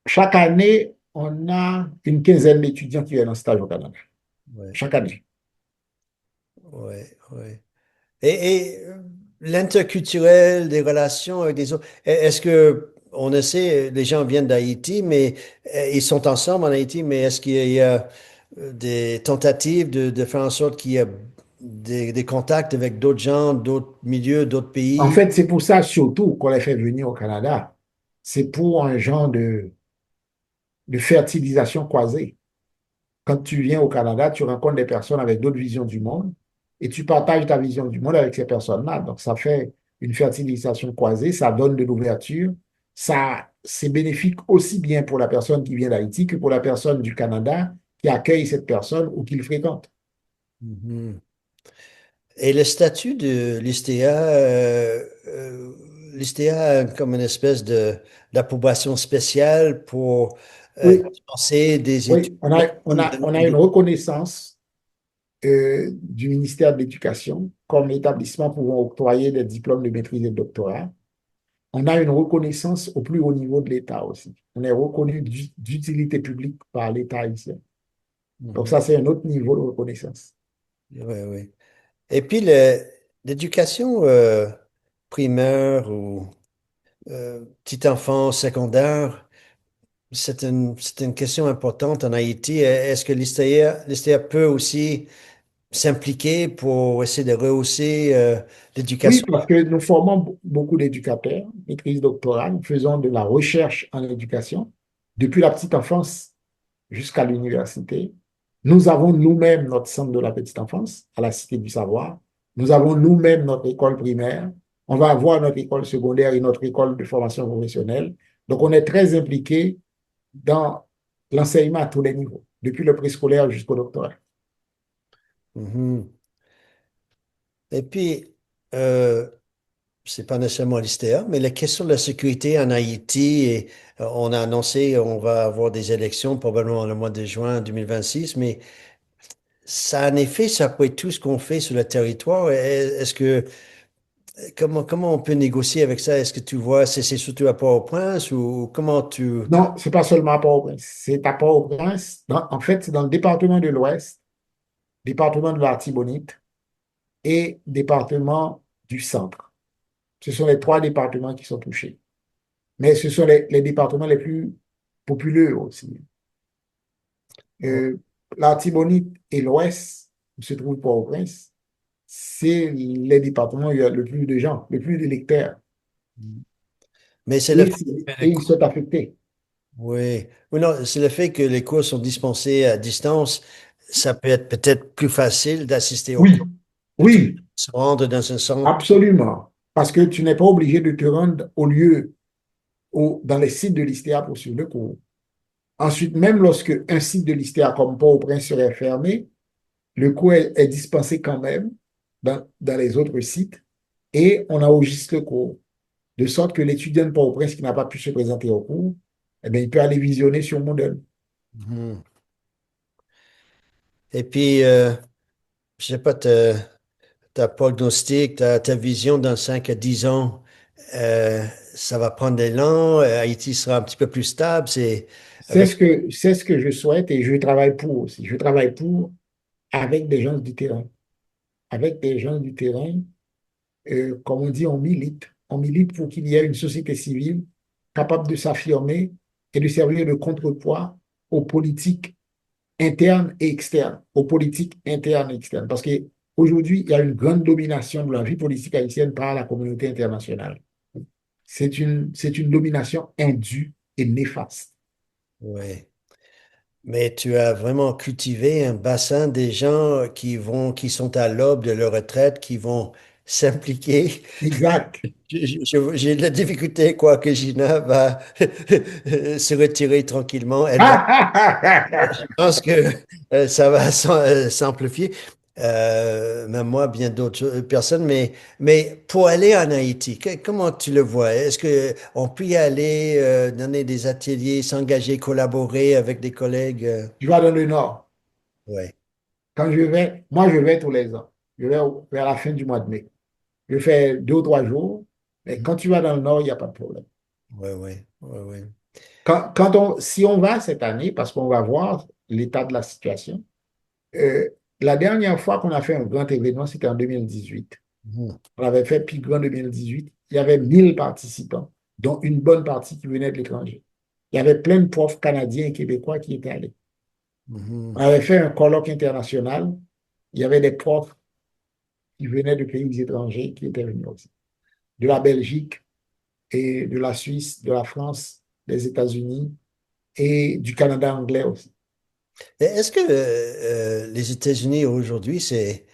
Chaque année, on a une quinzaine d'étudiants qui viennent en stage au Canada. Ouais, Chaque année. ouais, ouais. Et l'interculturel, des relations avec des autres. Est-ce que, on le sait, les gens viennent d'Haïti, mais ils sont ensemble en Haïti, mais est-ce qu'il y a des tentatives de faire en sorte qu'il y ait des contacts avec d'autres gens, d'autres milieux, d'autres En pays? fait, c'est pour ça surtout qu'on les fait venir au Canada. C'est pour un genre de fertilisation croisée. Quand tu viens au Canada, tu rencontres des personnes avec d'autres visions du monde et tu partages ta vision du monde avec ces personnes-là. Donc, ça fait une fertilisation croisée, ça donne de l'ouverture. Ça, c'est bénéfique aussi bien pour la personne qui vient d'Haïti que pour la personne du Canada qui accueille cette personne ou qui le fréquente. Mhm. Et le statut de l'ISTEA, l'ISTEA a comme une espèce d'approbation spéciale pour Oui, financer des études. oui, on a une reconnaissance du ministère de l'Éducation comme établissement pouvant octroyer des diplômes de maîtrise et de doctorat. On a une reconnaissance au plus haut niveau de l'État aussi. On est reconnu d'utilité publique par l'État haïtien. Donc Mhm. ça, c'est un autre niveau de reconnaissance. Ouais, ouais. Et puis l'éducation primaire ou petit enfant secondaire, c'est une question importante en Haïti. Est-ce que l'ISTEA peut aussi s'impliquer pour essayer de rehausser Oui, l'éducation? parce que nous formons beaucoup d'éducateurs, maîtrise doctorale, nous faisons de la recherche en éducation depuis la petite enfance jusqu'à l'université. Nous avons nous-mêmes notre centre de la petite enfance à la Cité du Savoir. Nous avons nous-mêmes notre école primaire. On va avoir notre école secondaire et notre école de formation professionnelle. Donc, on est très impliqué dans l'enseignement à tous les niveaux, depuis le préscolaire jusqu'au doctorat. Mhm. Et puis, euh, c'est pas nécessairement l'ISTEA, mais la question de la sécurité en Haïti, et, on a annoncé on va avoir des élections probablement le mois de juin 2026, mais ça, en effet, ça peut être tout ce qu'on fait sur le territoire. Est-ce que, comment on peut négocier avec ça? Est-ce que tu vois, c'est surtout à Port-au-Prince ou comment tu... Non, c'est pas seulement à Port-au-Prince. C'est à Port-au-Prince. En fait, c'est dans le département de l'Ouest, département de l'Artibonite et département du Centre. Ce sont les trois départements qui sont touchés. Mais ce sont les départements les plus populeux aussi. Oh, Euh, L'Artibonite et l'Ouest, où se trouve Port-au-Prince, c'est les départements où il y a le plus de gens, le plus d'électeurs. mais c'est le Et, fait que et ils sont affectés. oui, oui, non, c'est le fait que les cours sont dispensés à distance. Ça peut être peut-être plus facile d'assister aux cours Oui, plutôt que de oui, se rendre dans un centre. absolument. Parce que tu n'es pas obligé de te rendre au lieu, dans les sites de l'ISTEA pour suivre le cours. Ensuite, même lorsque un site de l'ISTEA comme Port-au-Prince serait fermé, le cours est dispensé quand même dans les autres sites et on enregistre le cours. De sorte que l'étudiant de Port-au-Prince qui n'a pas pu se présenter au cours, eh bien, il peut aller visionner sur Moodle. Mhm. Et puis, je sais pas, ta prognostic, ta vision dans 5 à 10 ans, euh, ça va prendre des l'élan, Haïti sera un petit peu plus stable, c'est avec... C'est ce que je souhaite et je travaille pour aussi. Je travaille pour avec des gens du terrain. Avec des gens du terrain, comme on dit, on milite. On milite pour qu'il y ait une société civile capable de s'affirmer et de servir de contrepoids aux politiques internes et externes, aux politiques internes et externes. Parce qu'aujourd'hui, il y a une grande domination de la vie politique haïtienne par la communauté internationale. C'est une domination indue et néfaste. Ouais. Mais tu as vraiment cultivé un bassin des gens qui vont, qui sont à l'aube de leur retraite, qui vont s'impliquer. Exact. J'ai de la difficulté, quoi, que Gina va se retirer tranquillement. Elle va, je pense que ça va s'amplifier. Même moi, bien d'autres personnes, mais pour aller en Haïti, comment tu le vois? Est-ce que on peut y aller, donner des ateliers, s'engager, collaborer avec des collègues? Je vais dans le nord. Ouais. Quand je vais, moi, je vais tous les ans. Je vais vers la fin du mois de mai. Je fais 2 ou 3 jours. Mais quand tu vas dans le nord, il n'y a pas de problème. Ouais, ouais, ouais, ouais. Si on va cette année, parce qu'on va voir l'état de la situation, euh, la dernière fois qu'on a fait un grand événement, c'était en 2018. Mhm, On avait fait Pic Grand 2018. Il y avait 1000 participants, dont une bonne partie qui venait de l'étranger. Il y avait plein de profs canadiens et québécois qui étaient allés. On mhm. avait fait un colloque international. Il y avait des profs qui venaient de pays étrangers qui étaient venus aussi. De la Belgique et de la Suisse, de la France, des États-Unis et du Canada anglais aussi. Et est-ce que les États-Unis aujourd'hui, c'est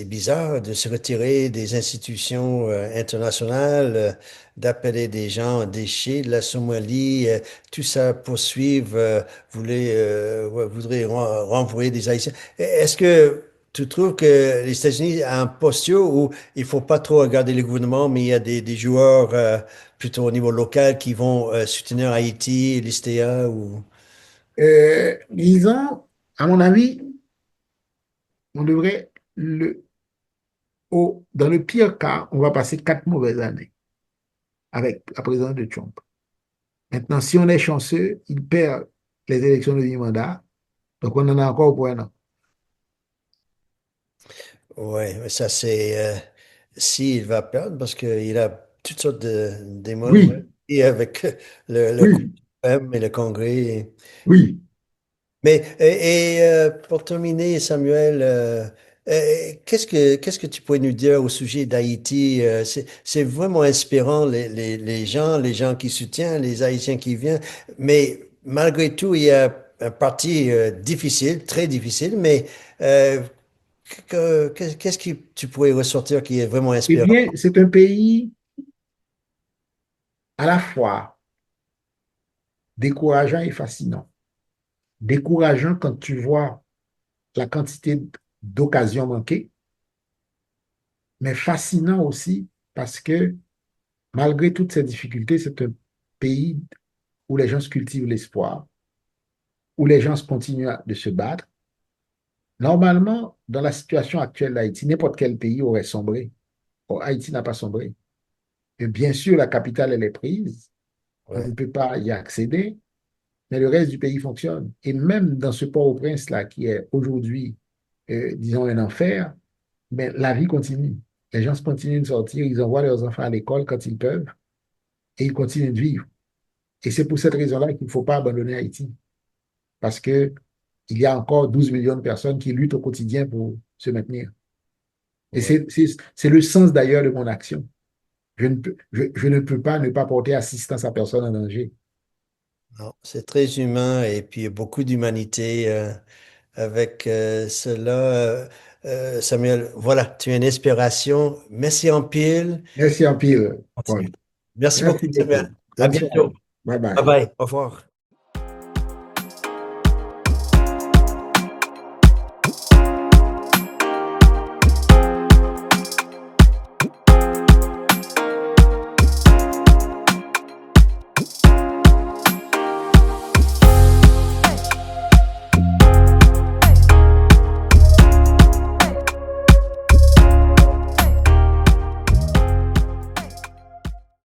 bizarre de se retirer des institutions internationales, d'appeler des gens déchets de la Somalie, tout ça poursuivre, voudrait renvoyer des Haïtiens. Est-ce que tu trouves que les États-Unis ont un posture où il faut pas trop regarder le gouvernement, mais il y a des joueurs plutôt au niveau local qui vont soutenir Haïti, l'ISTEA ou... Disons, à mon avis, on devrait, dans le pire cas, on va passer 4 mauvaises années avec la présidence de Trump. Maintenant, si on est chanceux, il perd les élections de mi-mandat. Donc, on en a encore pour un an. Ouais, mais ça c'est s'il va perdre parce qu'il a toutes sortes de démons Oui, et avec le oui, PM et le Congrès. oui. Mais pour terminer, Samuel, qu'est-ce que tu pourrais nous dire au sujet d'Haïti? C'est vraiment inspirant les gens qui soutiennent, les Haïtiens qui viennent. Mais malgré tout, il y a un parti difficile, très difficile. Mais euh, qu'est-ce que tu pourrais ressortir qui est vraiment Eh inspirant? bien, c'est un pays à la fois décourageant et fascinant. Décourageant quand tu vois la quantité d'occasions manquées, mais fascinant aussi parce que malgré toutes ces difficultés, c'est un pays où les gens se cultivent l'espoir, où les gens continuent de se battre. Normalement, dans la situation actuelle d'Haïti, n'importe quel pays aurait sombré. Or, Haïti n'a pas sombré. Et bien sûr, la capitale, elle est prise. On ne Ouais. peut pas y accéder, mais le reste du pays fonctionne. Et même dans ce Port-au-Prince-là, qui est aujourd'hui, disons, un enfer, mais la vie continue. Les gens continuent de sortir, ils envoient leurs enfants à l'école quand ils peuvent, et ils continuent de vivre. Et c'est pour cette raison-là qu'il ne faut pas abandonner Haïti, parce que il y a encore 12 millions de personnes qui luttent au quotidien pour se maintenir. Et Ouais. c'est le sens d'ailleurs de mon action. Je ne peux pas ne pas porter assistance à personne en danger. Non, c'est très humain et puis beaucoup d'humanité avec cela. Samuel, voilà, tu es une inspiration. Merci en pile. Merci en pile, Paul. Continue. Merci beaucoup, Merci beaucoup. Samuel. À Bonne bientôt. soirée. Bye Bye bye. bye. Au revoir.